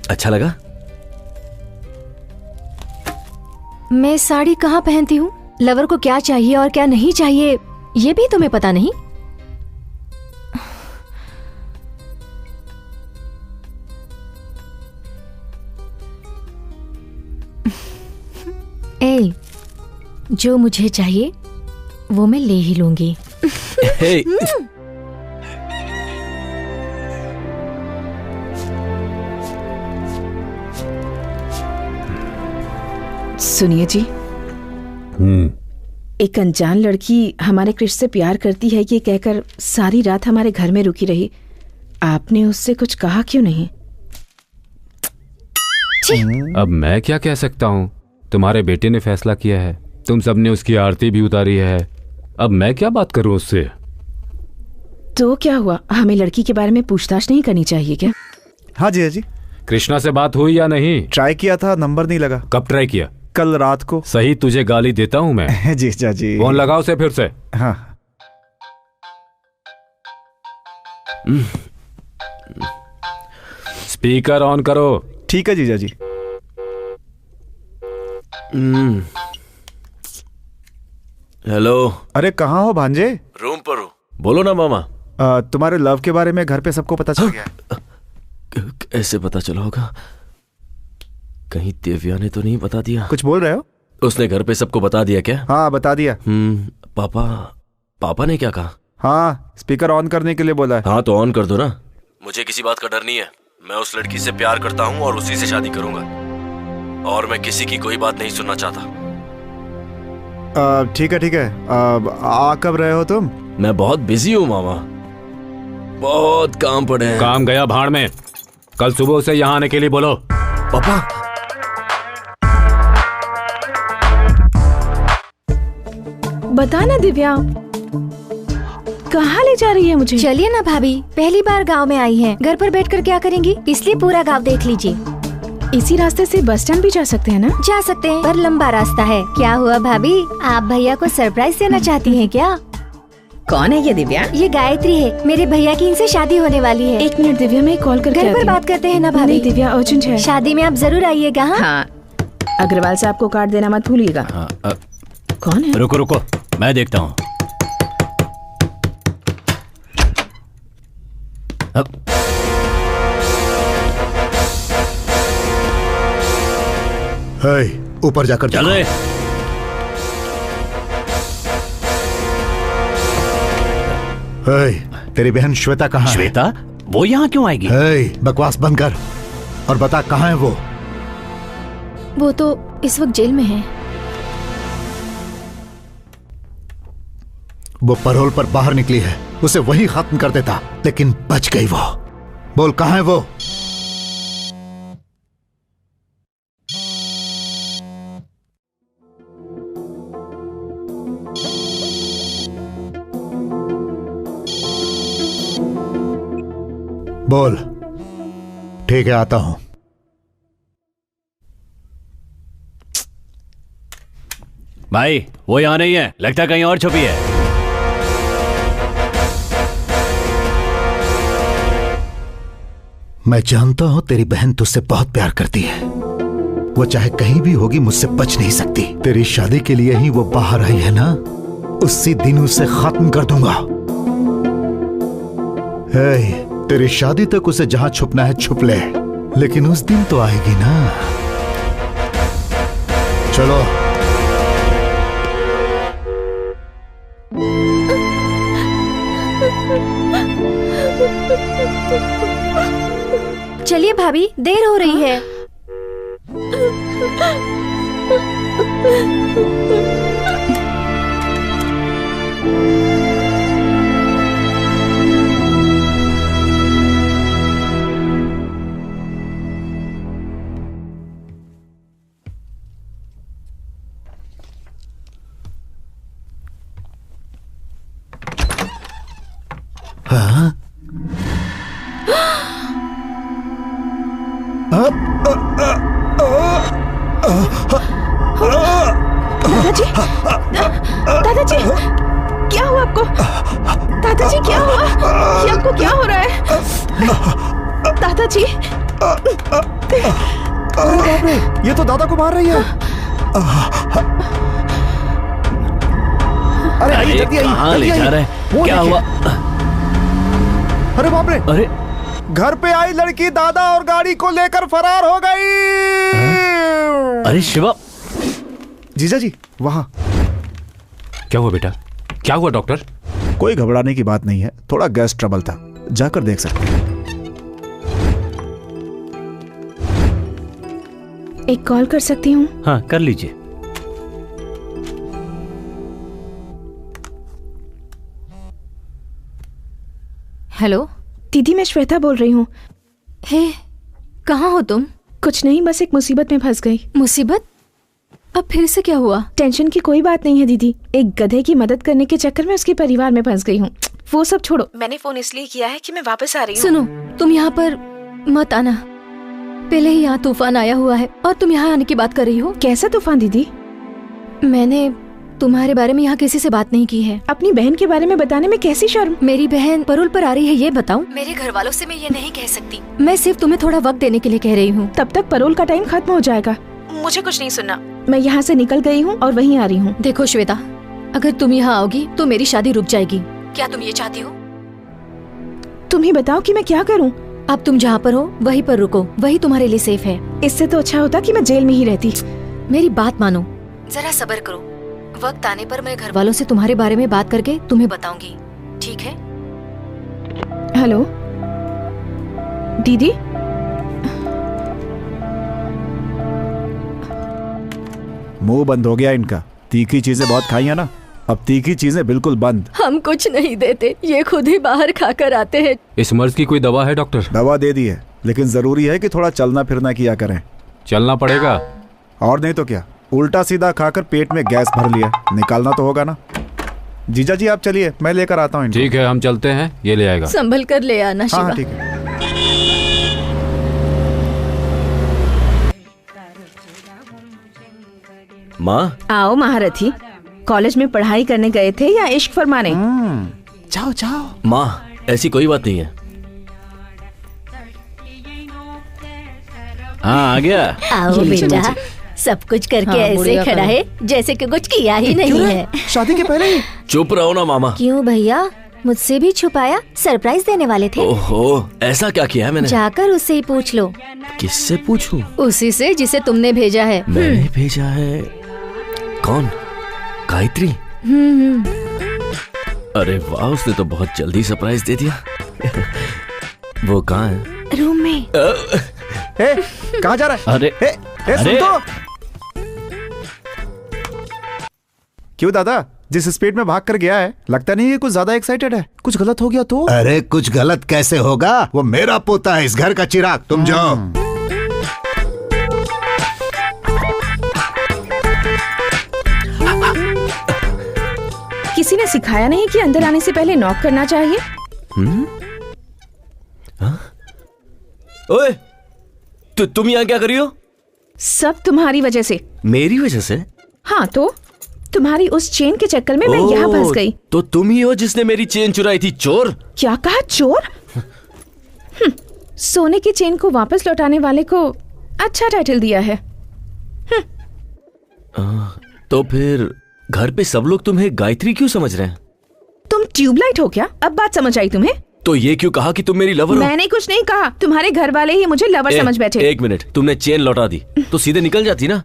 S7: अच्छा लगा?
S6: मैं साड़ी कहाँ पहनती हूँ, लवर को क्या चाहिए और क्या नहीं चाहिए ये भी तुम्हें पता नहीं? ए, जो मुझे चाहिए वो मैं ले ही लूंगी।
S7: Hey.
S1: सुनिए जी, एक अनजान लड़की हमारे कृष्ण से प्यार करती है ये कहकर सारी रात हमारे घर में रुकी रही। आपने उससे कुछ कहा क्यों नहीं?
S9: अब मैं क्या कह सकता हूँ? तुम्हारे बेटे ने फैसला किया है, तुम सबने उसकी आरती भी उतारी है। अब मैं क्या बात करूं उससे?
S1: तो क्या हुआ, हमें लड़की के बारे में पूछताछ नहीं करनी चाहिए क्या?
S2: हाँ जी, हाँ जी।
S9: कृष्णा से बात हुई या नहीं?
S2: ट्राई किया था, नंबर नहीं लगा।
S9: कब ट्राई किया?
S2: कल रात को।
S9: सही तुझे गाली देता हूँ मैं।
S2: जी जी।
S9: फोन लगाओ उसे फिर से।
S2: हाँ।
S9: स्पीकर ऑन करो।
S2: ठीक है जीजा जी।
S7: हेलो।
S2: अरे कहाँ हो भांजे?
S7: रूम पर हूँ। बोलो ना मामा।
S2: तुम्हारे लव के बारे में घर पे सबको पता चल गया है।
S7: कैसे पता चला होगा? कहीं दिव्या ने तो नहीं बता दिया?
S2: कुछ बोल रहे हो?
S7: उसने घर पे सबको बता दिया क्या?
S2: हाँ बता दिया।
S7: पापा ने क्या कहा?
S2: हाँ स्पीकर ऑन करने के लिए बोला है।
S7: हाँ तो ऑन कर दो ना। मुझे किसी बात का डर नहीं है। मैं उस लड़की से प्यार करता हूँ और उसी से शादी करूंगा, और मैं किसी की कोई बात नहीं सुनना चाहता।
S2: ठीक है ठीक है। आ कब रहे हो तुम?
S7: मैं बहुत बिजी हूँ मामा, बहुत काम पड़े हैं।
S9: काम गया भाड़ में। कल सुबह से यहाँ आने के लिए बोलो।
S7: पापा
S1: बता ना दिव्या, कहाँ ले जा रही है मुझे?
S10: चलिए ना भाभी, पहली बार गांव में आई हैं। घर पर बैठकर क्या करेंगी, इसलिए पूरा गांव देख लीजिए।
S1: इसी रास्ते से बस स्टैंड भी जा सकते हैं ना?
S10: जा सकते हैं, पर लंबा रास्ता है। क्या हुआ भाभी, आप भैया को सरप्राइज देना चाहती हैं क्या?
S5: कौन है ये दिव्या?
S10: ये गायत्री है, मेरे भैया की इनसे शादी होने वाली है।
S1: 1 मिनट दिव्या, मैं कॉल करके
S10: घर पर बात करते हैं ना भाभी।
S1: दिव्या अर्जेंट है।
S10: शादी में आप जरूर आइएगा।
S5: हाँ, अग्रवाल साहब को कार्ड देना मत भूलिएगा।
S1: कौन है?
S4: रुको रुको, मैं देखता हूँ।
S8: ऊपर जाकर
S4: चल रहे।
S8: तेरी बहन श्वेता कहाँ है?
S4: श्वेता? वो यहाँ क्यों आएगी?
S8: बकवास बंद कर और बता कहाँ है वो?
S6: वो तो इस वक्त जेल में है।
S8: वो पैरोल पर बाहर निकली है, उसे वही खत्म कर देता, लेकिन बच गई वो। बोल कहाँ है वो? बोल। ठीक है, आता हूं।
S4: भाई वो यहाँ नहीं है, लगता कहीं और छुपी है।
S8: मैं जानता हूं तेरी बहन तुझसे बहुत प्यार करती है। वो चाहे कहीं भी होगी, मुझसे बच नहीं सकती। तेरी शादी के लिए ही वो बाहर आई है ना, उसी दिन उसे खत्म कर दूंगा। तेरी शादी तक उसे जहां छुपना है छुप ले, लेकिन उस दिन तो आएगी ना। चलो।
S10: चलिए भाभी, देर हो रही है।
S8: हाँ?
S1: दादाजी, दादाजी, क्या हुआ आपको? दादाजी क्या हुआ? ये आपको क्या हो रहा है? दादाजी,
S2: अरे बाप रे, ये तो दादा को मार रही है। अरे आइए, जल्दी आइए।
S4: कहाँ ले जा रहे हैं? क्या हुआ?
S2: अरे बाप रे,
S4: अरे
S2: घर पे आई लड़की दादा और गाड़ी को लेकर फरार हो गई।
S4: अरे शिवा।
S2: जीजा जी वहां।
S9: क्या हुआ बेटा? क्या हुआ डॉक्टर?
S2: कोई घबराने की बात नहीं है, थोड़ा गैस ट्रबल था, जाकर देख सकते हैं।
S1: एक कॉल कर सकती हूँ?
S4: हाँ कर लीजिए।
S6: हेलो
S1: दीदी, मैं श्वेता बोल रही हूँ।
S6: हे, कहाँ हो तुम?
S1: कुछ नहीं, बस एक मुसीबत में फंस गई।
S6: मुसीबत? अब फिर से क्या हुआ?
S1: टेंशन की कोई बात नहीं है दीदी, एक गधे की मदद करने के चक्कर में उसके परिवार में फंस गई हूँ। वो सब छोड़ो, मैंने फोन इसलिए किया है कि मैं वापस आ रही हूँ।
S6: सुनो, तुम यहाँ पर मत आना। पहले ही यहाँ तूफान आया हुआ है और तुम यहाँ आने की बात कर रही हो।
S1: कैसा तूफान दीदी?
S6: मैंने तुम्हारे बारे में यहाँ किसी से बात नहीं की है।
S1: अपनी बहन के बारे में बताने में कैसी शर्म?
S6: मेरी बहन पैरोल पर आ रही है, ये बताऊं? मेरे घर वालों से मैं ये नहीं कह सकती। मैं सिर्फ तुम्हें थोड़ा वक्त देने के लिए कह रही हूँ।
S1: तब तक पैरोल का टाइम खत्म हो जाएगा। मुझे कुछ नहीं सुनना, मैं यहाँ से निकल गई हूँ और वहीं आ रही हूँ।
S6: देखो श्वेता, अगर तुम यहाँ आओगी तो मेरी शादी रुक जाएगी। क्या तुम ये चाहती हो?
S1: तुम ही बताओ कि मैं क्या करूँ?
S6: अब तुम जहाँ पर हो वहीं पर रुको, वही तुम्हारे लिए सेफ है।
S1: इससे तो अच्छा होता कि मैं जेल में ही रहती।
S6: मेरी बात मानो, जरा सब्र करो। वक्त आने पर मैं घर वालों से तुम्हारे बारे में बात करके तुम्हें बताऊंगी, ठीक है?
S1: हेलो दीदी।
S2: मुंह बंद हो गया इनका। तीखी चीजें बहुत खाई है ना, अब तीखी चीजें बिल्कुल बंद।
S6: हम कुछ नहीं देते, ये खुद ही बाहर खाकर आते हैं।
S9: इस मर्ज की कोई दवा है डॉक्टर?
S2: दवा दे दी है, लेकिन जरूरी है कि थोड़ा चलना फिरना किया करें।
S9: चलना पड़ेगा,
S2: और नहीं तो क्या, उल्टा सीधा खाकर पेट में गैस भर लिया, निकालना तो होगा ना। जीजा जी आप चलिए, मैं लेकर आता हूँ।
S9: ठीक है हम चलते हैं, ये ले आएगा।
S6: संभल कर ले आना शिवा।
S2: हाँ ठीक है।
S7: माँ।
S5: आओ महारथी, कॉलेज में पढ़ाई करने गए थे या इश्क फरमाने?
S2: जाओ जाओ।
S7: माँ ऐसी कोई बात नहीं है।
S4: हाँ आ गया।
S6: आओ बेटा, सब कुछ करके ऐसे खड़ा है जैसे कि कुछ किया ही नहीं है।
S2: शादी के पहले ही?
S7: चुप रहो ना मामा।
S10: क्यों भैया, मुझसे भी छुपाया? सरप्राइज देने वाले थे।
S7: ओहो, ऐसा क्या किया है मैंने?
S10: जाकर उससे ही पूछ लो।
S7: किससे पूछूं?
S6: उसी से जिसे तुमने भेजा है।
S7: मैंने भेजा है? कौन? गायत्री? अरे वाह, उसने तो बहुत जल्दी सरप्राइज दे दिया। वो कहाँ है?
S10: रूम में।
S2: कहाँ जा रहा है?
S4: अरे
S2: सुन तो। क्यों दादा, जिस स्पीड में भाग कर गया है, लगता नहीं है कुछ ज्यादा एक्साइटेड है। कुछ गलत हो गया तो?
S8: अरे कुछ गलत कैसे होगा, वो मेरा पोता है, इस घर का चिराग। तुम जाओ।
S5: किसी ने सिखाया नहीं कि अंदर आने से पहले नॉक करना चाहिए?
S7: ओए, तुम यहाँ क्या कर रही हो?
S5: सब तुम्हारी वजह से।
S7: मेरी वजह से?
S5: हाँ तो तुम्हारी उस चेन के चक्कर में मैं यहाँ फंस गई।
S7: तो तुम ही हो जिसने मेरी चेन चुराई थी, चोर?
S5: क्या कहा, चोर? सोने की चेन को वापस लौटाने वाले को अच्छा टाइटल दिया है।
S7: तो फिर घर पे सब लोग तुम्हें गायत्री क्यों समझ रहे हैं?
S5: तुम ट्यूबलाइट हो क्या? अब बात समझ आई तुम्हें?
S7: तो ये क्यों कहा कि तुम मेरी लवर हो?
S5: मैंने कुछ नहीं कहा, तुम्हारे घर वाले ही मुझे लवर समझ बैठे।
S7: एक मिनट, तुमने चेन लौटा दी तो सीधे निकल जाती ना।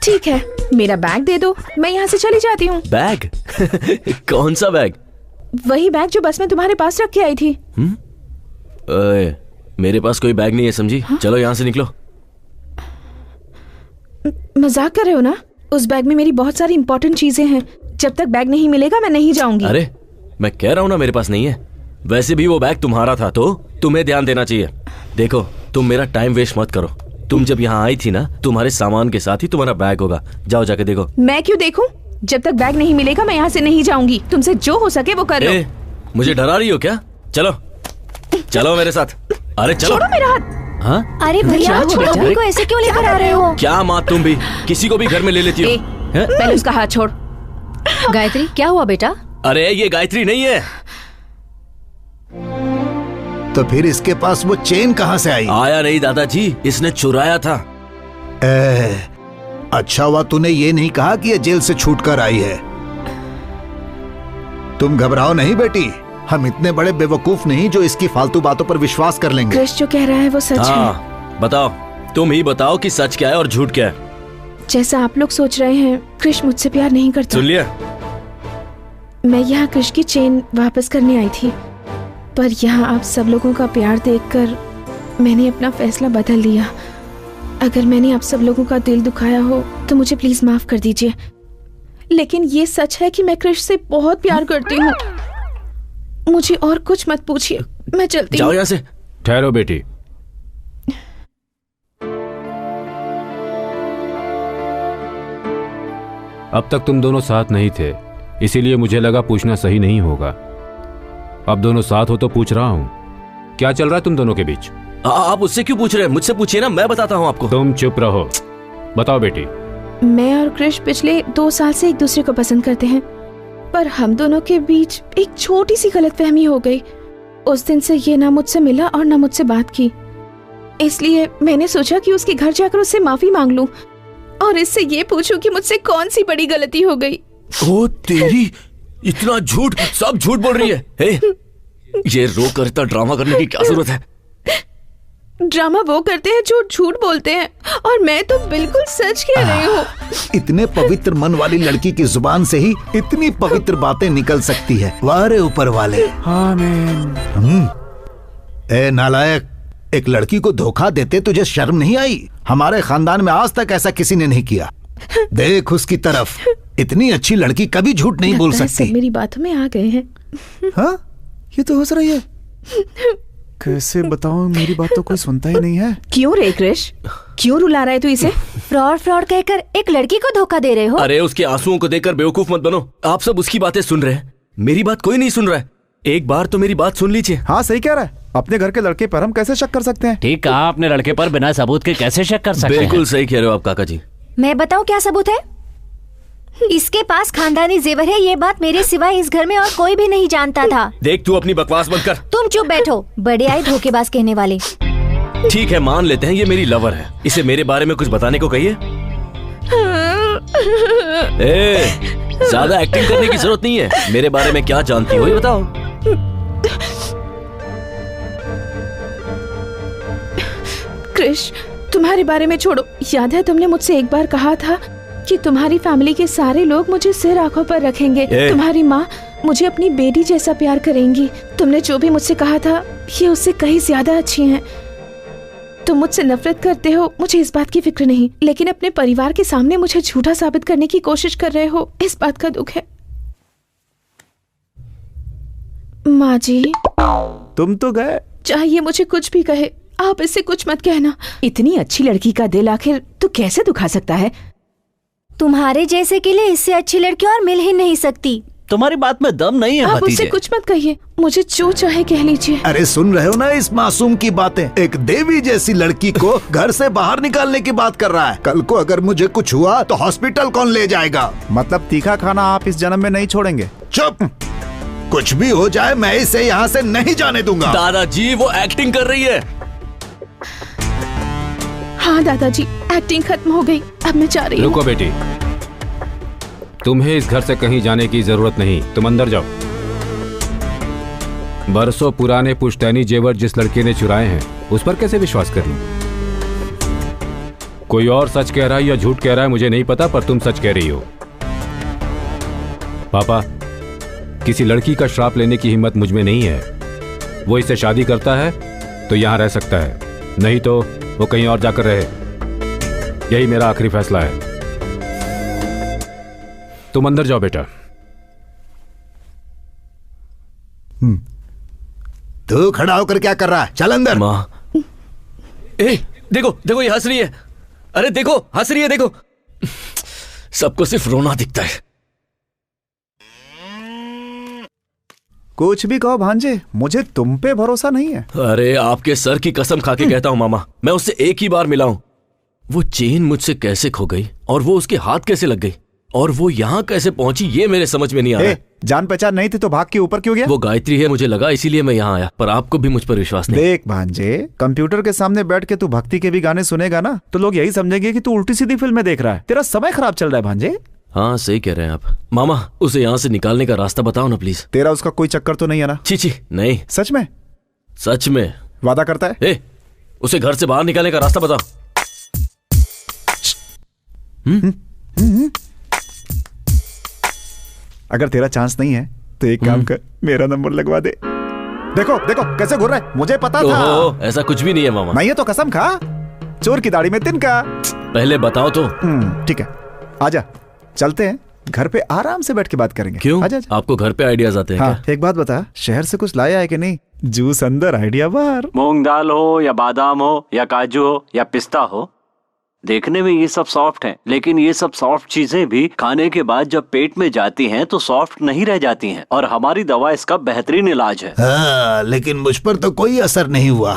S5: ठीक है, मेरा बैग दे दो, मैं यहाँ से चली जाती हूँ।
S7: बैग? कौन सा बैग?
S5: वही बैग जो बस में तुम्हारे पास रख के आई थी।
S7: ओए, मेरे पास कोई बैग नहीं है समझी। चलो यहाँ से निकलो।
S5: मजाक कर रहे हो ना? उस बैग में मेरी बहुत सारी इंपॉर्टेंट चीजें हैं। जब तक बैग नहीं मिलेगा मैं नहीं जाऊंगी।
S7: अरे मैं कह रहा हूँ ना मेरे पास नहीं है। वैसे भी वो बैग तुम्हारा था तो तुम्हें ध्यान देना चाहिए। देखो तुम मेरा टाइम वेस्ट मत करो। तुम जब यहाँ आई थी ना, तुम्हारे सामान के साथ ही तुम्हारा बैग होगा। जाओ जाके देखो।
S5: मैं क्यों देखूं? जब तक बैग नहीं मिलेगा मैं यहाँ से नहीं जाऊंगी। तुमसे जो हो सके वो कर लो।
S7: मुझे डरा रही हो क्या? चलो चलो मेरे साथ। अरे चलो।
S5: छोड़ो मेरा हाथ।
S7: हाँ?
S10: अरे भैया, छोड़ो, को ऐसे क्यों लेकर आ रहे हो?
S7: क्या माँ, तुम भी किसी को भी घर में ले लेती हो?
S5: पहले उसका हाथ छोड़।
S6: गायत्री क्या हुआ बेटा?
S7: अरे ये गायत्री नहीं है।
S8: तो फिर इसके पास वो चेन कहाँ से आई?
S7: आया नहीं दादाजी, इसने चुराया था।
S8: अच्छा हुआ तूने ये नहीं कहा कि ये जेल से छूट कर आई है। तुम घबराओ नहीं बेटी, हम इतने बड़े बेवकूफ नहीं जो इसकी फालतू बातों पर विश्वास कर लेंगे।
S1: क्रिश जो कह रहा है वो सच
S7: है। बताओ, तुम ही बताओ कि सच क्या है और झूठ क्या है।
S1: जैसा आप लोग सोच रहे हैं, क्रिश मुझसे प्यार नहीं करता।
S7: सुन लिया?
S1: मैं यहाँ क्रिश की चेन वापस करने आई थी, पर यहाँ आप सब लोगों का प्यार देखकर मैंने अपना फैसला बदल लिया। अगर मैंने आप सब लोगों का दिल दुखाया हो तो मुझे प्लीज माफ कर दीजिए। लेकिन ये सच है कि मैं क्रिश से बहुत प्यार करती हूँ। मुझे और कुछ मत पूछिए, मैं चलती हूँ।
S7: जाओ यहाँ से।
S9: ठहरो बेटी। अब तक तुम दोनों साथ नहीं थे, इसीलिए मुझे लगा पूछना सही नहीं होगा। अब दोनों साथ हो तो पूछ रहा हूँ, क्या चल रहा है तुम दोनों के बीच?
S7: आप उससे क्यों पूछ रहे हैं? मुझसे पूछिए ना, मैं बताता हूँ आपको।
S9: तुम चुप रहो। बताओ बेटी।
S1: मैं और क्रिश पिछले 2 साल से एक दूसरे को पसंद करते हैं, पर हम दोनों के बीच एक छोटी सी गलतफहमी हो गई। उस दिन से ये ना मुझसे मिला और ना मुझसे बात की, इसलिए मैंने सोचा कि उसके घर जाकर उससे माफी मांग लूं और इससे ये पूछूं कि मुझसे कौन सी बड़ी गलती हो गई।
S7: ओ तेरी, इतना झूठ, सब झूठ बोल रही है। हे, ये रो कर इतना ड्रामा करने की क्या जरूरत है?
S5: ड्रामा वो करते हैं जो झूठ बोलते हैं, और मैं तो बिल्कुल सच कह रही हूँ।
S8: इतने पवित्र मन वाली लड़की की जुबान से ही इतनी पवित्र बातें निकल सकती है। वाह रे ऊपर वाले। आमीन। ए नालायक, एक लड़की को धोखा देते तुझे शर्म नहीं आई? हमारे खानदान में आज तक ऐसा किसी ने नहीं किया। देख उसकी तरफ, इतनी अच्छी लड़की कभी झूठ नहीं बोल सकती।
S5: मेरी बातों में आ गए हैं।
S2: हाँ, ये तो हंस रही है। कैसे बताऊं, मेरी बात तो कोई सुनता ही नहीं है।
S5: क्यों रे क्रिश, क्यों रुला रहा है तू इसे?
S10: फ्रॉड फ्रॉड कहकर एक लड़की को धोखा दे रहे हो?
S7: अरे उसके आंसुओं को देखकर बेवकूफ मत बनो। आप सब उसकी बातें सुन रहे हैं, मेरी बात कोई नहीं सुन रहा है। एक बार तो मेरी बात सुन लीजिए।
S2: हाँ सही कह रहा है। अपने घर के लड़के पर हम कैसे शक कर सकते हैं?
S4: ठीक कहा, अपने लड़के पर बिना सबूत के कैसे शक कर सकते हैं?
S7: बिल्कुल सही कह रहे हो आप काका जी।
S10: मैं बताऊं क्या सबूत है? इसके पास खानदानी जेवर है, ये बात मेरे सिवाय इस घर में और कोई भी नहीं जानता था।
S7: देख तू अपनी बकवास बंद कर।
S10: तुम चुप बैठो, बड़े आए धोखेबाज कहने वाले।
S7: ठीक है, मान लेते हैं ये मेरी लवर है, इसे मेरे बारे में कुछ बताने को कहिए। ज्यादा एक्टिंग करने की जरूरत नहीं है। मेरे बारे में क्या जानती हो ये बताओ।
S5: क्रिश, तुम्हारे बारे में छोड़ो। याद है तुमने मुझसे एक बार कहा था कि तुम्हारी फैमिली के सारे लोग मुझे सिर आंखों पर रखेंगे। तुम्हारी माँ मुझे अपनी बेटी जैसा प्यार करेंगी। तुमने जो भी मुझसे कहा था ये उससे कहीं ज्यादा अच्छी हैं। तुम मुझसे नफरत करते हो, मुझे इस बात की फिक्र नहीं, लेकिन अपने परिवार के सामने मुझे झूठा साबित करने की कोशिश कर रहे हो, इस बात का दुख है। माँ जी,
S2: तुम तो गए।
S5: चाहिए मुझे कुछ भी कहे, आप इससे कुछ मत कहना। इतनी अच्छी लड़की का दिल आखिर तू कैसे दुखा सकता है?
S10: तुम्हारे जैसे के लिए इससे अच्छी लड़की और मिल ही नहीं सकती।
S4: तुम्हारी बात में दम नहीं है
S5: आप उससे कुछ मत कहिए, मुझे जो चाहे कह लीजिए।
S8: अरे सुन रहे हो ना इस मासूम की बातें? एक देवी जैसी लड़की को घर से बाहर निकालने की बात कर रहा है। कल को अगर मुझे कुछ हुआ तो हॉस्पिटल कौन ले जाएगा?
S2: मतलब तीखा खाना आप इस जन्म में नहीं छोड़ेंगे?
S8: चुप, कुछ भी हो जाए मैं इसे यहाँ से नहीं जाने दूंगा।
S7: दादाजी वो एक्टिंग कर रही है।
S5: हाँ दादाजी, एक्टिंग खत्म हो गई, अब मैं जा रही हूँ।
S9: रुको बेटी, तुम्हें इस घर से कहीं जाने की जरूरत नहीं, तुम अंदर जाओ। बरसों पुराने पुश्तैनी जेवर जिस लड़के ने चुराए हैं उस पर कैसे विश्वास कर लूं? कोई और सच कह रहा है या झूठ कह रहा है मुझे नहीं पता, पर तुम सच कह रही हो। पापा, किसी लड़की का श्राप लेने की हिम्मत मुझ में नहीं है। वो इससे शादी करता है तो यहां रह सकता है, नहीं तो वो कहीं और जाकर रहे। यही मेरा आखिरी फैसला है। तुम अंदर जाओ बेटा।
S8: तू खड़ा होकर क्या कर रहा है? चल अंदर।
S7: माँ, देखो देखो ये हंस रही है। अरे देखो हंस रही है, देखो। सबको सिर्फ रोना दिखता है।
S2: कुछ भी कहो भांजे, मुझे तुम पे भरोसा नहीं है।
S7: अरे आपके सर की कसम खा के कहता हूँ मामा, मैं उससे एक ही बार मिला हूं। वो चेन मुझसे कैसे खो गई और वो उसके हाथ कैसे लग गई और वो यहाँ कैसे पहुंची ये मेरे समझ में नहीं आ रहा।
S2: जान पहचान नहीं थी तो भाग के ऊपर क्यों गया?
S7: वो गायत्री है मुझे लगा, इसीलिए मैं यहाँ आया, पर आपको भी मुझ पर विश्वास नहीं।
S2: देख भांजे, कंप्यूटर के सामने बैठ के तू भक्ति के भी गाने सुनेगा ना तो लोग यही समझेंगे कि तू उल्टी सीधी फिल्में देख रहा है। तेरा समय खराब चल रहा है भांजे।
S7: हाँ सही कह रहे हैं आप। मामा उसे यहाँ से निकालने का रास्ता बताओ ना प्लीज।
S2: तेरा उसका कोई चक्कर तो नहीं है ना?
S7: छी नहीं।
S2: सच में?
S7: सच में।
S2: वादा करता है?
S7: उसे घर से बाहर निकालने का रास्ता बताओ।
S2: अगर तेरा चांस नहीं है तो एक काम कर, मेरा नंबर लगवा दे। देखो देखो कैसे घूर रहा है, मुझे पता था।
S7: ऐसा कुछ भी नहीं है मामा।
S2: नहीं है तो कसम खा, चोर की दाढ़ी में तिनका।
S7: पहले बताओ तो।
S2: ठीक है, आजा, चलते हैं, घर पे आराम से बैठ के बात करेंगे।
S7: क्यों?
S2: आजा।
S7: आपको घर पे आइडियाज आते हैं?
S2: हाँ, एक बात बता, शहर से कुछ लाया है कि नहीं? जूस अंदर, आइडिया बाहर।
S3: मूंग दाल हो या बादाम हो या काजू हो या पिस्ता हो, देखने में ये सब सॉफ्ट हैं, लेकिन ये सब सॉफ्ट चीजें भी खाने के बाद जब पेट में जाती हैं तो सॉफ्ट नहीं रह जाती हैं, और हमारी दवा इसका बेहतरीन इलाज है।
S8: हाँ, लेकिन मुझ पर तो कोई असर नहीं हुआ।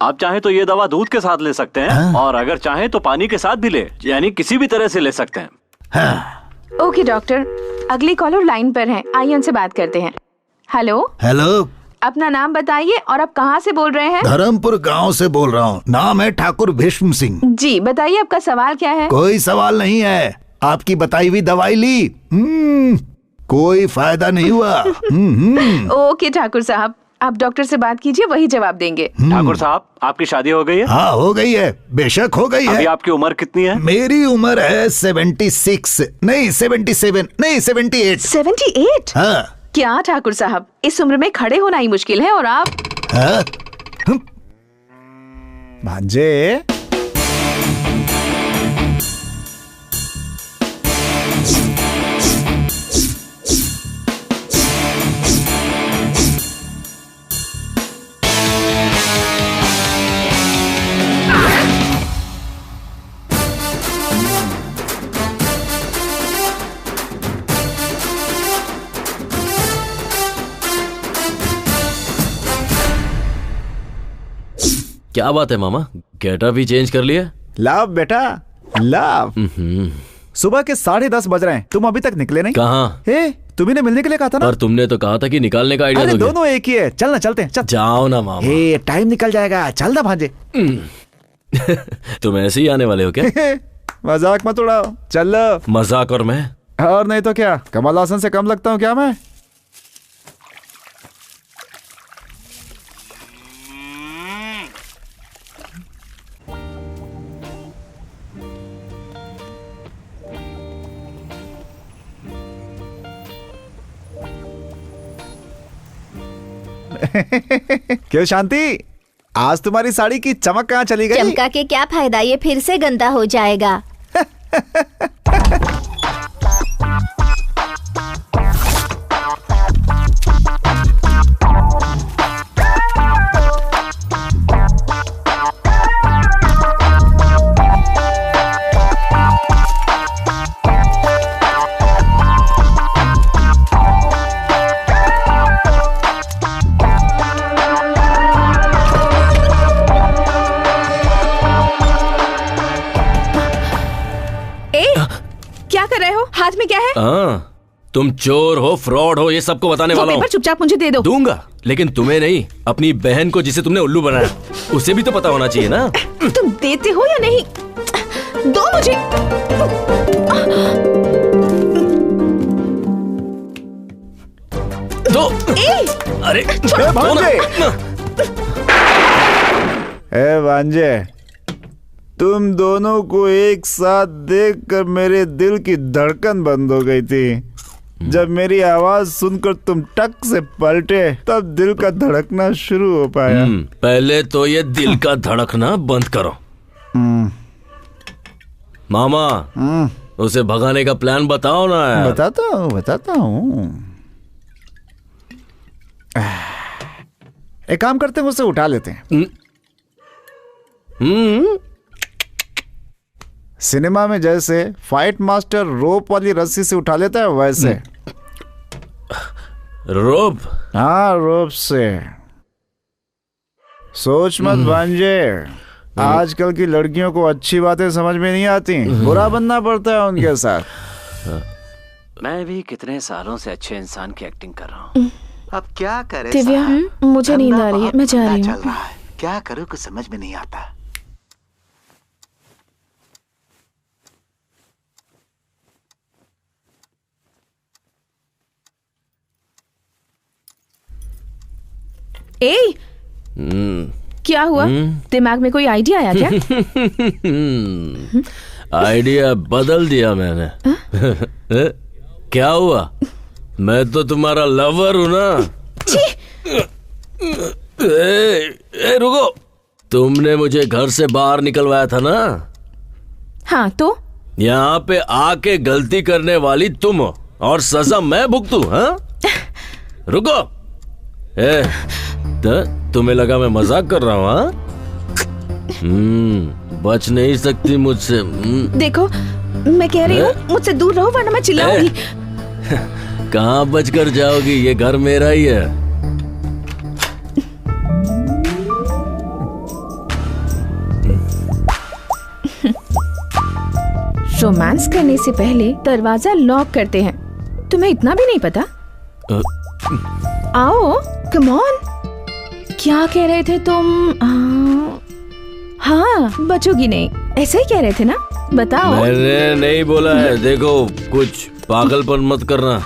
S3: आप चाहें तो ये दवा दूध के साथ ले सकते हैं। हाँ? और अगर चाहें तो पानी के साथ भी ले, यानी किसी भी तरह से ले सकते हैं।
S8: हाँ।
S5: ओके डॉक्टर, अगली कॉलर लाइन पर है, आइए उनसे बात करते हैं। हेलो
S8: हेलो,
S5: अपना नाम बताइए और आप कहाँ से बोल रहे हैं?
S8: धर्मपुर गांव से बोल रहा हूँ, नाम है ठाकुर भीष्म सिंह।
S5: जी बताइए, आपका सवाल क्या है?
S8: कोई सवाल नहीं है, आपकी बताई हुई दवाई ली, कोई फायदा नहीं हुआ।
S5: ओके ठाकुर साहब, आप डॉक्टर से बात कीजिए, वही जवाब देंगे।
S3: ठाकुर साहब, आपकी शादी हो गई है?
S8: हाँ हो गई है, बेशक हो गई है।
S3: अभी आपकी उम्र कितनी है?
S8: मेरी उम्र है 76 नहीं 77 नहीं 78।
S5: 78?
S8: हाँ।
S5: क्या ठाकुर साहब, इस उम्र में खड़े होना ही मुश्किल है और आप?
S8: हाँ?
S2: भांजे,
S7: क्या बात है मामा, गेटअप भी चेंज कर लिया?
S2: लाभ बेटा लाभ। सुबह के 10:30 बज रहे हैं, तुम अभी तक निकले नहीं।
S7: कहाँ?
S2: तुम्ही ने मिलने के लिए कहा था ना।
S7: और तुमने तो कहा था कि निकालने का आइडिया दोगे।
S2: दोनों एक ही है, चल ना, चलते हैं। चल
S7: जाओ ना मामा।
S2: टाइम निकल जाएगा, चल ना भांजे।
S7: तुम ऐसे ही आने वाले हो क्या?
S2: मजाक मत उड़ाओ, चल।
S7: मजाक और मैं?
S2: और नहीं तो क्या, कमल हासन से कम लगता हूँ क्या मैं? क्यों शांति, आज तुम्हारी साड़ी की चमक कहाँ चली गई?
S10: चमका के क्या फायदा, ये फिर से गंदा हो जाएगा।
S5: हाथ में क्या है?
S7: तुम चोर हो, फ्रॉड हो, ये सबको बताने वाला हूँ।
S5: पेपर चुपचाप मुझे दे दो।
S7: दूंगा, लेकिन तुम्हें नहीं, अपनी बहन को जिसे तुमने उल्लू बनाया, उसे भी तो पता होना चाहिए ना।
S5: तुम देते हो या नहीं? दो मुझे।
S7: दो। अरे
S2: भांजे, तुम दोनों को एक साथ देखकर मेरे दिल की धड़कन बंद हो गई थी। जब मेरी आवाज सुनकर तुम टक से पलटे, तब दिल का धड़कना शुरू हो पाया।
S7: पहले तो ये दिल का धड़कना बंद करो। मामा, उसे भगाने का प्लान बताओ ना यार।
S2: बताता हूँ। एक काम करते हैं, उसे उठा लेते हैं। सिनेमा में जैसे फाइट मास्टर रोप वाली रस्सी से उठा लेता है, वैसे।
S7: रोप?
S2: हाँ, रोप से। सोच मत भांजे, आजकल की लड़कियों को अच्छी बातें समझ में नहीं आती, बुरा बनना पड़ता है उनके साथ।
S3: मैं भी कितने सालों से अच्छे इंसान की एक्टिंग कर रहा हूँ।
S11: अब क्या करे?
S5: दिव्या, मुझे नींद आ रही है, मैं जा रही हूँ।
S11: क्या करूँ, कुछ समझ में नहीं आता।
S5: क्या हुआ? दिमाग में कोई आइडिया आया क्या?
S7: आइडिया बदल दिया मैंने। क्या हुआ? मैं तो तुम्हारा लवर हूं ना। रुको, तुमने मुझे घर से बाहर निकलवाया था ना?
S5: हाँ तो?
S7: यहाँ पे आके गलती करने वाली तुम हो और सजा मैं भुगतूं? हाँ? रुको, तुम्हें लगा मैं मजाक कर रहा हूँ? हाँ? बच नहीं सकती मुझसे।
S5: देखो, मैं कह रही हूँ मुझसे दूर रहो वरना मैं चिल्लाऊंगी।
S7: कहाँ बच कर जाओगी, ये घर मेरा ही है।
S5: रोमांस करने से पहले दरवाजा लॉक करते हैं, तुम्हें इतना भी नहीं पता? आओ, कम ऑन। क्या कह रहे थे तुम? हाँ, बचोगी नहीं, ऐसे ही कह रहे थे ना? बताओ।
S7: मैंने नहीं बोला है। देखो, कुछ पागलपन मत करना।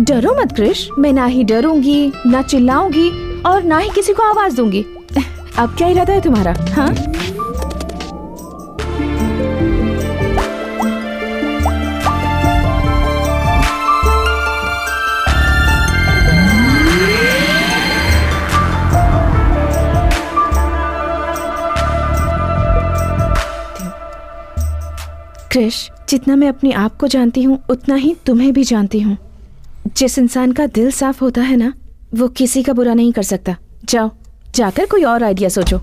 S5: डरो मत क्रिश, मैं ना ही डरूंगी ना चिल्लाऊंगी और ना ही किसी को आवाज दूंगी। अब क्या इरादा है तुम्हारा? हाँ, क्रिश, जितना मैं अपने आप को जानती हूँ उतना ही तुम्हें भी जानती हूँ। जिस इंसान का दिल साफ होता है ना, वो किसी का बुरा नहीं कर सकता। जाओ, जाकर कोई और आइडिया सोचो।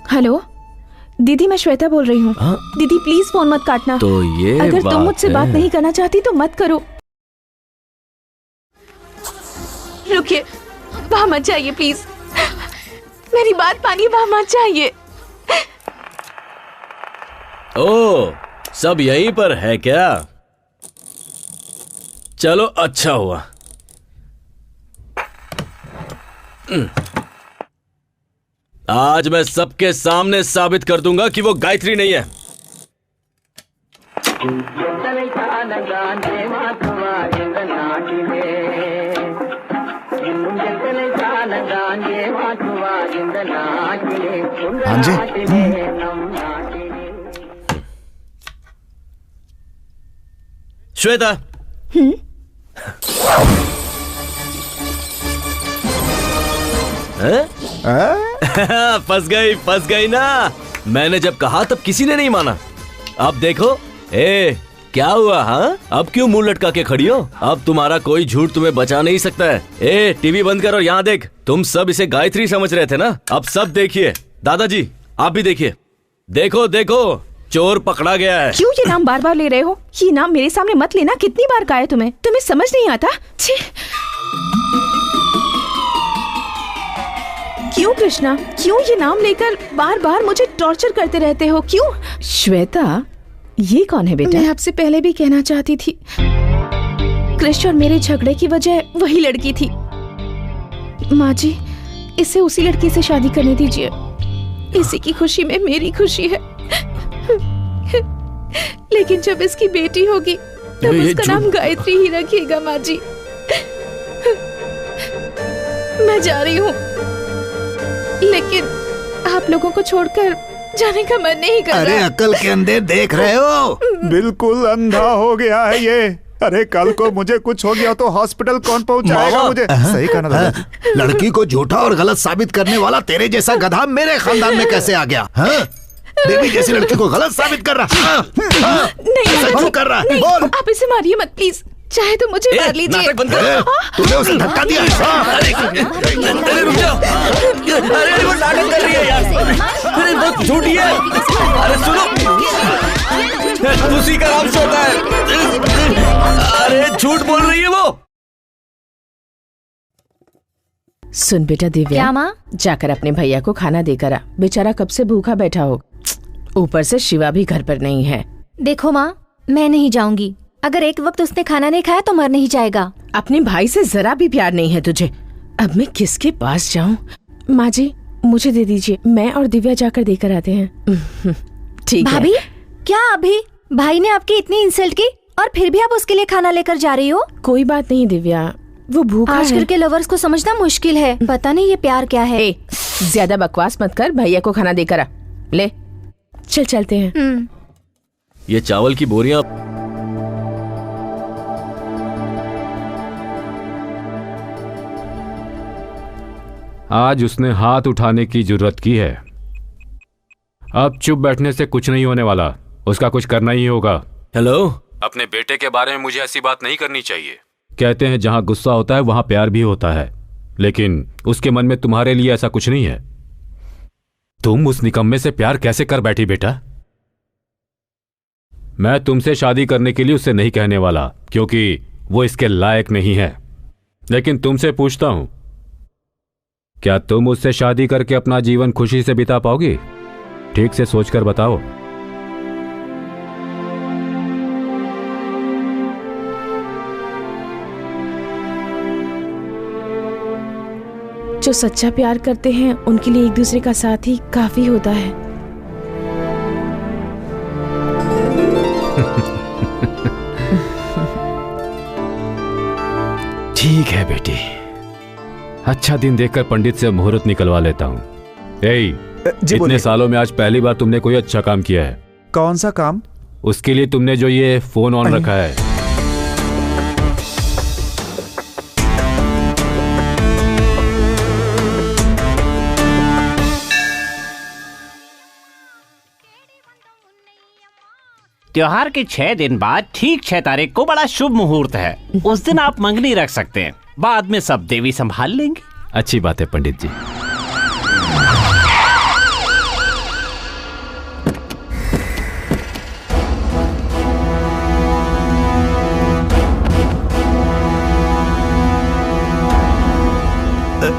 S5: हेलो दीदी, मैं श्वेता बोल रही हूँ। दीदी प्लीज फोन मत काटना।
S7: तो ये
S5: अगर तुम मुझसे बात नहीं करना चाहती तो मत करो। रुकिए, वहाँ मत जाइए प्लीज, मेरी बात मानिए, वहाँ मत जाइए।
S7: ओ, सब यहीं पर है क्या? चलो अच्छा हुआ। आज मैं सबके सामने साबित कर दूंगा कि वो गायत्री नहीं है।
S2: हाँ जी।
S7: श्वेता, फंस गई ना। मैंने जब कहा तब किसी ने नहीं माना। अब देखो, क्या हुआ? हाँ, अब क्यों मुंह लटका के खड़ी हो? अब तुम्हारा कोई झूठ तुम्हें बचा नहीं सकता है। टीवी बंद करो, यहाँ देख। तुम सब इसे गायत्री समझ रहे थे ना, अब सब देखिए। दादाजी आप भी देखिए। देखो देखो, चोर पकड़ा गया है।
S5: क्यों ये नाम बार बार ले रहे हो? ये नाम मेरे सामने मत लेना। कितनी बार कहा है तुम्हें? तुम्हें समझ नहीं आता? क्यों कृष्णा, क्यों ये नाम लेकर बार बार मुझे टॉर्चर करते रहते हो? क्यों? श्वेता, ये कौन है बेटा? मैं आपसे पहले भी कहना चाहती थी, कृष और मेरे झगड़े की वजह वही लड़की थी। माँ जी, इसे उसी लड़की से शादी करने दीजिए। इसी की खुशी में मेरी खुशी है। लेकिन जब इसकी बेटी होगी तब उसका नाम गायत्री ही रखिएगा। माँ जी, मैं जा रही हूँ, लेकिन आप लोगों को छोड़कर जाने का मन नहीं कर रहा।
S8: अरे अकल के अंधे देख रहे हो?
S2: बिल्कुल अंधा हो गया है ये। अरे कल को मुझे कुछ हो गया तो हॉस्पिटल कौन पहुंचाएगा मुझे? सही कहा ना।
S8: लड़की को झूठा और गलत साबित करने वाला तेरे जैसा गधा मेरे खानदान में कैसे आ गया? बेबी जैसी लड़की को गलत साबित कर रहा।
S5: नहीं,
S8: क्यों कर रहा है? बोल।
S5: आप इसे मारिए मत प्लीज, चाहे तो मुझे मार लीजिए।
S8: तूने उसे धक्का दिया।
S7: अरे रुक जाओ। अरे वो नाटक कर रही है यार। अरे वो झूठी है। अरे सुनो, उसी का नाम श्वेता है। अरे झूठ बोल रही है वो।
S5: सुन बेटा दिव्या,
S10: क्या माँ?
S5: जाकर अपने भैया को खाना देकर आ। बेचारा कब से भूखा बैठा हो। ऊपर से शिवा भी घर पर नहीं है।
S10: देखो माँ, मैं नहीं जाऊंगी। अगर एक वक्त उसने खाना नहीं खाया तो मर नहीं जाएगा।
S5: अपने भाई से जरा भी प्यार नहीं है तुझे। अब मैं किसके पास जाऊं? माँ जी, मुझे दे दीजिए, मैं और दिव्या जाकर देकर आते हैं। ठीक है।
S10: भाभी, क्या अभी भाई ने आपकी इतनी इंसल्ट की और फिर भी आप उसके लिए खाना लेकर जा रही हो?
S5: कोई बात नहीं दिव्या, वो भूखा है।
S10: आजकल के लवर्स को समझना मुश्किल है। पता नहीं ये प्यार क्या है।
S5: ज्यादा बकवास मत कर, भैया को खाना देकर आ। ले चल, चलते हैं।
S7: ये चावल की बोरियां
S9: आज उसने हाथ उठाने की जरूरत की है। अब चुप बैठने से कुछ नहीं होने वाला, उसका कुछ करना ही होगा।
S7: हेलो,
S9: अपने बेटे के बारे में मुझे ऐसी बात नहीं करनी चाहिए। कहते हैं जहां गुस्सा होता है वहां प्यार भी होता है, लेकिन उसके मन में तुम्हारे लिए ऐसा कुछ नहीं है। तुम उस निकम्मे से प्यार कैसे कर बैठी बेटा? मैं तुमसे शादी करने के लिए उससे नहीं कहने वाला, क्योंकि वो इसके लायक नहीं है। लेकिन तुमसे पूछता हूं, क्या तुम उससे शादी करके अपना जीवन खुशी से बिता पाओगी? ठीक से सोचकर बताओ।
S1: जो सच्चा प्यार करते हैं उनके लिए एक दूसरे का साथ ही काफी होता है।
S9: ठीक है बेटी, अच्छा दिन देखकर पंडित से मुहूर्त निकलवा लेता हूँ। इतने सालों में आज पहली बार तुमने कोई अच्छा काम किया है।
S2: कौन सा काम?
S9: उसके लिए तुमने जो ये फोन ऑन रखा है।
S12: त्योहार के 6 दिन बाद ठीक 6 तारीख को बड़ा शुभ मुहूर्त है। उस दिन आप मंगनी रख सकते हैं, बाद में सब देवी संभाल लेंगे।
S9: अच्छी बात है पंडित जी।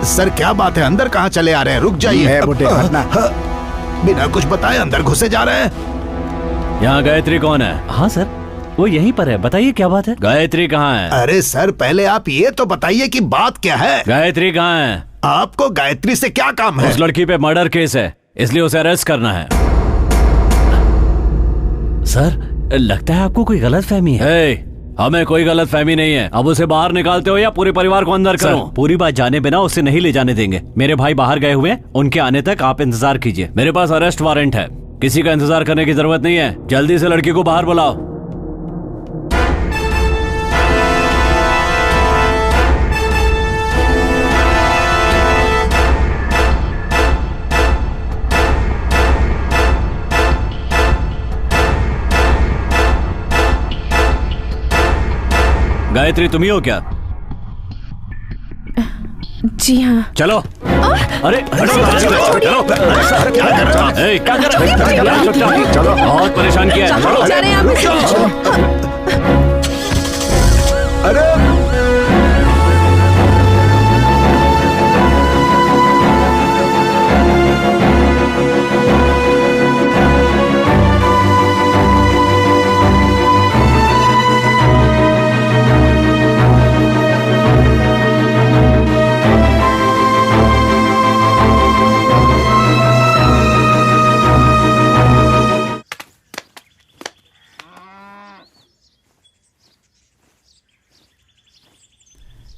S8: सर क्या बात है, अंदर कहाँ चले आ रहे हैं? रुक जाइए। बिना कुछ बताए अंदर घुसे जा रहे हैं।
S4: यहाँ गायत्री कौन है?
S3: हाँ सर, वो यहीं पर है, बताइए क्या बात है?
S4: गायत्री कहाँ है?
S8: अरे सर पहले आप ये तो बताइए कि बात क्या है।
S4: गायत्री कहाँ है?
S8: आपको गायत्री से क्या काम है?
S4: उस लड़की पे मर्डर केस है, इसलिए उसे अरेस्ट करना है।
S3: सर लगता है आपको कोई गलतफहमी है।
S4: हमें कोई गलतफहमी नहीं है। अब उसे बाहर निकालते हो या पूरे परिवार को अंदर करो?
S3: पूरी बात जाने बिना उसे नहीं ले जाने देंगे। मेरे भाई बाहर गए हुए, उनके आने तक आप इंतजार कीजिए।
S4: मेरे पास अरेस्ट वारंट है, किसी का इंतजार करने की जरूरत नहीं है। जल्दी से लड़की को बाहर बुलाओ। गायत्री तुम ही हो क्या?
S1: जी हाँ।
S4: चलो। अरे चलो। क्या कर रहे हो? चलो, बहुत परेशान किया है।
S8: अरे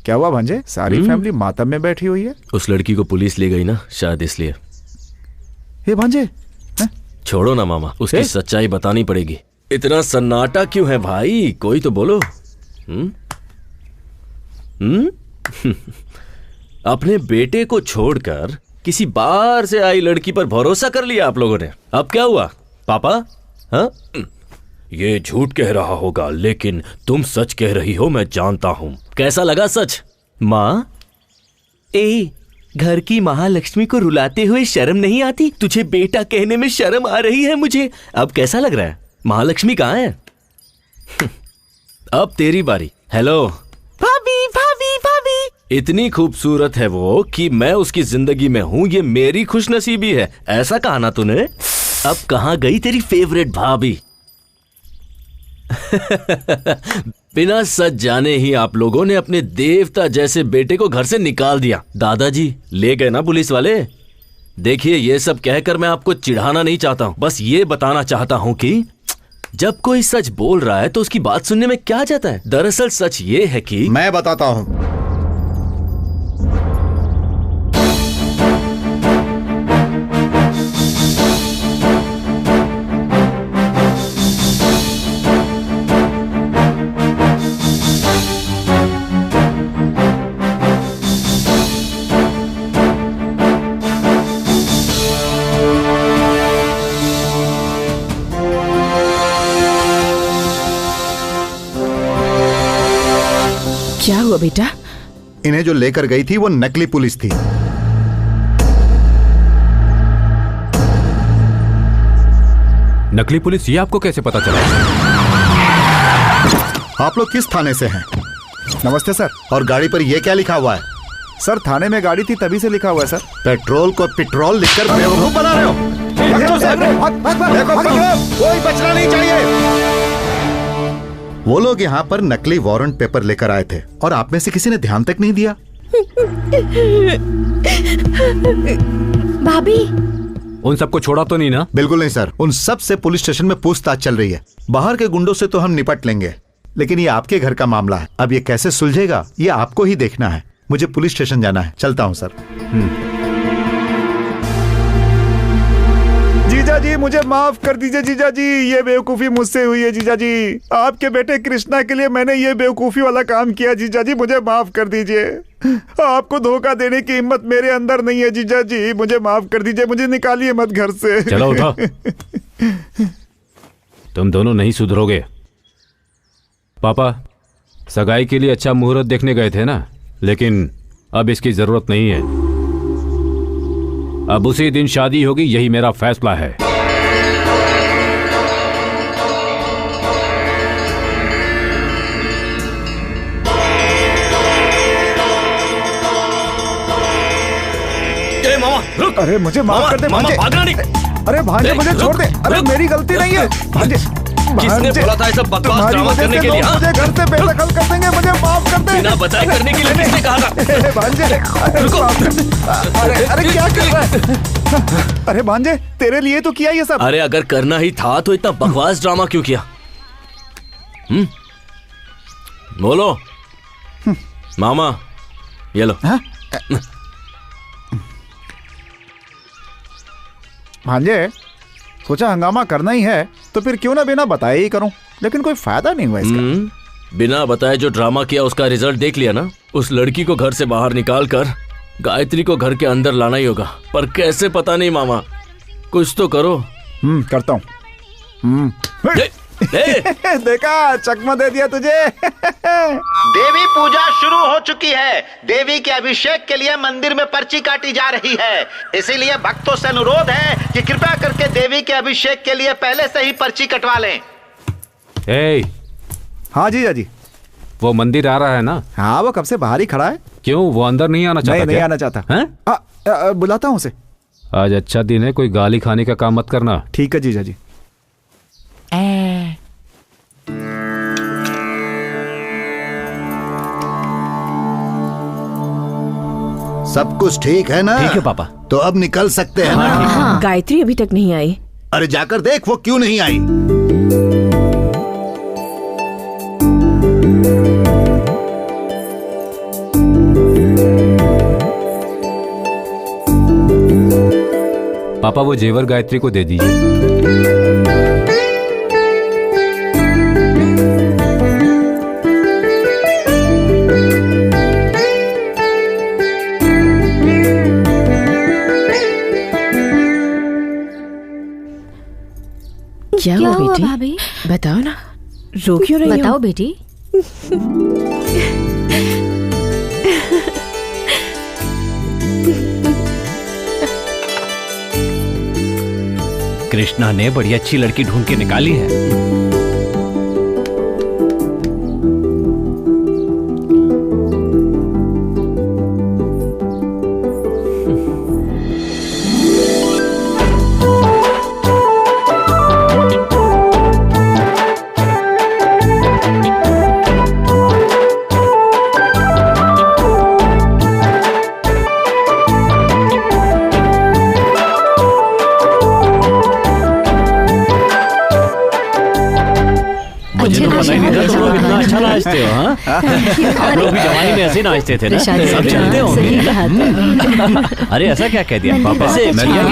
S2: क्या हुआ भांजे? सारी फैमिली मातम में बैठी हुई है।
S7: उस लड़की को पुलिस ले गई ना, शायद इसलिए।
S2: ये भांजे
S7: छोड़ो ना मामा, उसकी सच्चाई बतानी पड़ेगी। इतना सन्नाटा क्यों है भाई? कोई तो बोलो। अपने बेटे को छोड़कर किसी बाहर से आई लड़की पर भरोसा कर लिया आप लोगों ने। अब क्या हुआ पापा? हाँ, ये झूठ कह रहा होगा, लेकिन तुम सच कह रही हो, मैं जानता हूं। कैसा लगा सच? माँ, घर की महालक्ष्मी को रुलाते हुए शर्म नहीं आती? तुझे बेटा कहने में शर्म आ रही है मुझे। अब कैसा लग रहा है? महालक्ष्मी कहाँ है? अब तेरी बारी। हेलो भाभी, भाभी, भाभी। इतनी खूबसूरत है वो कि मैं उसकी जिंदगी में हूँ, ये मेरी खुशनसीबी है। ऐसा कहा ना तूने। अब कहाँ गई तेरी फेवरेट भाभी? बिना सच जाने ही आप लोगों ने अपने देवता जैसे बेटे को घर से निकाल दिया। दादाजी ले गए ना पुलिस वाले। देखिए, ये सब कहकर मैं आपको चिढ़ाना नहीं चाहता हूँ, बस ये बताना चाहता हूँ कि जब कोई सच बोल रहा है तो उसकी बात सुनने में क्या जाता है। दरअसल सच ये है कि
S8: मैं बताता हूँ।
S1: क्या हुआ बेटा?
S8: इन्हें जो लेकर गई थी वो नकली पुलिस थी।
S9: नकली पुलिस, ये आपको कैसे पता चला?
S8: आप लोग किस थाने से हैं?
S2: नमस्ते सर।
S8: और गाड़ी पर ये क्या लिखा हुआ है?
S2: सर थाने में गाड़ी थी तभी से लिखा हुआ है सर।
S8: पेट्रोल को पेट्रोल लिखकर बेवकूफ बना रहे हो। कोई बचना नहीं चाहिए। वो लोग यहाँ पर नकली वारंट पेपर लेकर आए थे और आप में से किसी ने ध्यान तक नहीं दिया।
S10: भाभी,
S9: उन सबको छोड़ा तो नहीं ना?
S8: बिल्कुल नहीं सर, उन सब से पुलिस स्टेशन में पूछताछ चल रही है। बाहर के गुंडों से तो हम निपट लेंगे, लेकिन ये आपके घर का मामला है। अब ये कैसे सुलझेगा ये आपको ही देखना है। मुझे पुलिस स्टेशन जाना है, चलता हूँ सर।
S2: जीजा जी मुझे माफ कर दीजिए जीजा जी, ये बेवकूफी मुझसे हुई है जीजा जी। आपके बेटे कृष्णा के लिए मैंने ये बेवकूफी वाला काम किया जीजा जी, मुझे माफ कर दीजिए। आपको धोखा देने की हिम्मत मेरे अंदर नहीं है जीजा जी, मुझे माफ कर दीजिए। मुझे निकालिए मत घर से।
S9: चलो उठो। तुम दोनों नहीं सुधरोगे। पापा सगाई के लिए अच्छा मुहूर्त देखने गए थे ना, लेकिन अब इसकी जरूरत नहीं है। अब उसी दिन शादी होगी, यही मेरा फैसला है।
S7: मामा रुक।
S2: अरे मुझे माफ कर दे भांजे। अरे भांजे मुझे छोड़ दे। अरे मेरी गलती नहीं है भांजे।
S7: किसने बोला था ऐसा बकवास ड्रामा करने के लिए?
S2: मुझे घर से बेदखल कर देंगे, मुझे माफ कर दे।
S7: बिना बताए करने के लिए किसने कहा था?
S2: भांजे अरे क्या कर रहा है? अरे भांजे तेरे लिए तो किया ये सब।
S7: अरे अगर करना ही था तो इतना बकवास ड्रामा क्यों किया? बोलो मामा, ये लो।
S2: भांजे सोचा हंगामा करना ही है तो फिर क्यों ना बिना बताए ही करूं, लेकिन कोई फायदा नहीं हुआ इसका।
S7: बिना बताए जो ड्रामा किया उसका रिजल्ट देख लिया ना। उस लड़की को घर से बाहर निकाल कर गायत्री को घर के अंदर लाना ही होगा, पर कैसे पता नहीं मामा, कुछ तो करो।
S2: करता हूँ। देखा चकमा दे दिया तुझे।
S11: देवी पूजा शुरू हो चुकी है। देवी के अभिषेक के लिए मंदिर में पर्ची काटी जा रही है, इसीलिए भक्तों से अनुरोध है कि कृपया करके देवी के अभिषेक के लिए पहले से ही पर्ची कटवा लें।
S2: हाँ जीजा जी।
S9: वो मंदिर आ रहा है ना?
S2: हाँ वो कब से बाहर ही खड़ा है।
S9: क्यों वो अंदर नहीं आना चाहता?
S2: नहीं आना चाहता है? बुलाता हूँ उसे।
S9: आज अच्छा दिन है, कोई गाली खाने का काम मत करना।
S2: ठीक है जीजा जी।
S8: सब कुछ ठीक है ना?
S4: ठीक है पापा।
S8: तो अब निकल सकते हैं ना?
S1: गायत्री अभी तक नहीं आई।
S8: अरे जाकर देख वो क्यों नहीं आई।
S9: पापा वो जेवर गायत्री को दे दीजिए।
S1: क्या हुआ बेटी?
S10: भाभी
S1: बताओ ना, रो क्यों रही हो?
S6: बताओ बेटी।
S12: कृष्णा ने बड़ी अच्छी लड़की ढूंढ के निकाली है। नाचते हो? हाँ? आप लोग भी जवानी में ऐसे नाचते थे ना? सब जानते होंगे। अरे ऐसा क्या कह दिया पापा?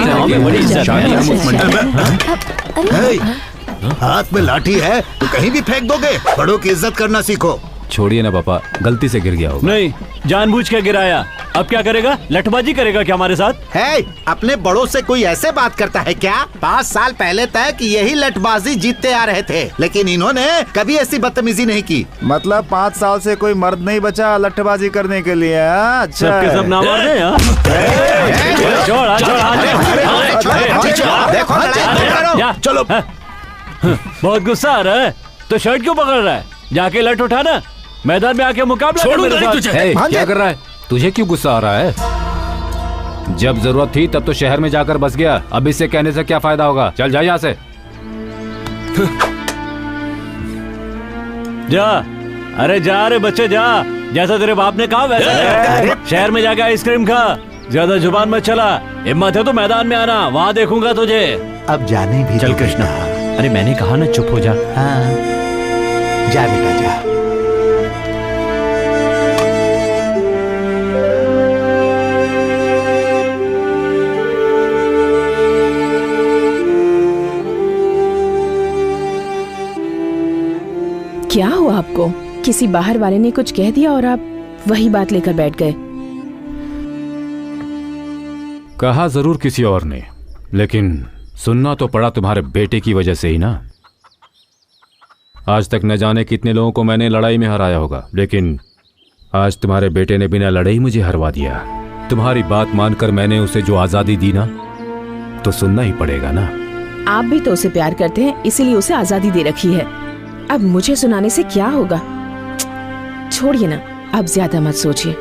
S12: गाँव में बड़ी इज्जत है।
S8: हाथ में लाठी है तो कहीं भी फेंक दोगे। बड़ों की इज्जत करना सीखो।
S9: छोड़िए ना पापा, गलती से गिर गया होगा।
S4: नहीं, जानबूझ के गिराया। अब क्या करेगा? लठबाजी करेगा क्या हमारे साथ?
S11: है, अपने बड़ों से कोई ऐसे बात करता है क्या? 5 साल पहले तक यही लठबाजी जीतते आ रहे थे, लेकिन इन्होंने कभी ऐसी बदतमीजी नहीं की।
S2: मतलब 5 साल से कोई मर्द नहीं बचा लठबाजी करने के लिए? अच्छा,
S4: सबके सब ना मार दे।
S8: चलो।
S4: बहुत गुस्सा आ रहा है तो शर्ट क्यों पकड़ रहा है? जाके लठ उठाना, मैदान में आके मुकाबला कर मेरे साथ।
S9: क्या कर रहा है? तुझे क्यों गुस्सा आ रहा है? जब जरूरत थी तब तो शहर में जाकर बस गया, अब इससे कहने से क्या फायदा होगा? चल जा यहाँ से।
S4: जा, अरे जा रे बच्चे जा, जैसा तेरे बाप ने कहा वैसा शहर में जाके आइसक्रीम खा। ज्यादा जुबान मत चला, हिम्मत है तो मैदान में आना, वहाँ देखूंगा तुझे।
S8: अब जाने भी
S4: चल कृष्णा। अरे मैंने कहा ना चुप हो जा।
S8: हाँ, जा बेटा जा।
S1: क्या हुआ आपको? किसी बाहर वाले ने कुछ कह दिया और आप वही बात लेकर बैठ गए?
S9: कहा जरूर किसी और ने, लेकिन सुनना तो पड़ा तुम्हारे बेटे की वजह से ही ना। आज तक न जाने कितने लोगों को मैंने लड़ाई में हराया होगा, लेकिन आज तुम्हारे बेटे ने बिना लड़ाई मुझे हरवा दिया। तुम्हारी बात मानकर मैंने उसे जो आजादी दी ना, तो सुनना ही पड़ेगा ना।
S1: आप भी तो उसे प्यार करते हैं, इसीलिए उसे आजादी दे रखी है। अब मुझे सुनाने से क्या होगा? छोड़िए ना, अब ज्यादा मत सोचिए,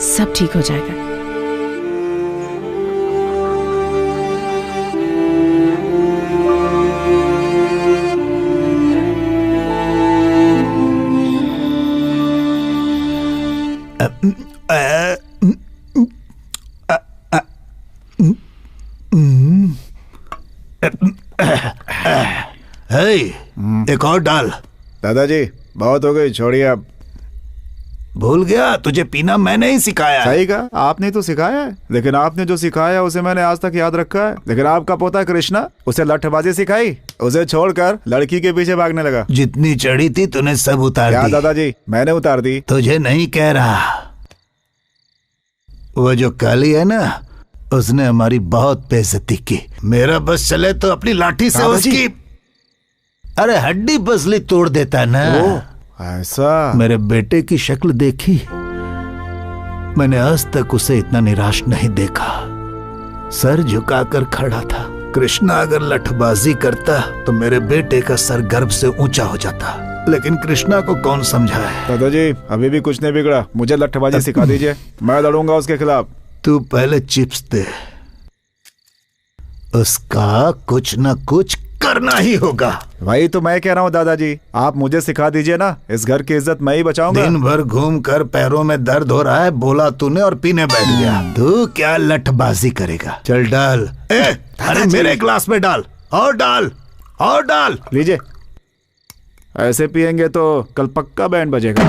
S1: सब ठीक हो जाएगा।
S8: एक और डाल।
S2: दादाजी बहुत हो गई, छोड़िए अब।
S8: भूल गया, तुझे पीना मैंने ही सिखाया।
S2: सही कहा, आपने तो सिखाया है, लेकिन आपने जो सिखाया उसे मैंने आज तक याद रखा है। लेकिन आपका पोता कृष्णा, उसे लठबाजी सिखाई, उसे छोड़कर लड़की के पीछे भागने लगा।
S8: जितनी चढ़ी थी तूने सब उतार दी।
S2: दादाजी मैंने उतार दी।
S8: तुझे नहीं कह रहा, वो जो काली है ना, उसने हमारी बहुत बेइज्जती की। मेरा बस चले तो अपनी लाठी से उसकी अरे हड्डी पसली तोड़ देता ना।
S2: ऐसा?
S8: मेरे बेटे की शक्ल देखी, मैंने आज तक उसे इतना निराश नहीं देखा। सर झुकाकर खड़ा था। कृष्णा अगर लठबाजी करता तो मेरे बेटे का सर गर्व से ऊंचा हो जाता, लेकिन कृष्णा को कौन समझाए।
S2: दादाजी अभी भी कुछ नहीं बिगड़ा, मुझे लठबाजी सिखा दीजिए, मैं लड़ूंगा उसके खिलाफ।
S8: तू पहले चिप्स दे, उसका कुछ न कुछ करना ही होगा।
S2: वही तो मैं कह रहा हूँ दादाजी, आप मुझे सिखा दीजिए ना, इस घर की इज्जत मैं ही बचाऊंगा।
S8: दिन भर घूम कर पैरों में दर्द हो रहा है, बोला तूने और पीने बैठ गया। तू क्या लठबाजी करेगा? चल डाल। अरे मेरे ग्लास में डाल, और डाल, और डाल।
S2: लीजिए, ऐसे पियेंगे तो कल पक्का बैंड बजेगा।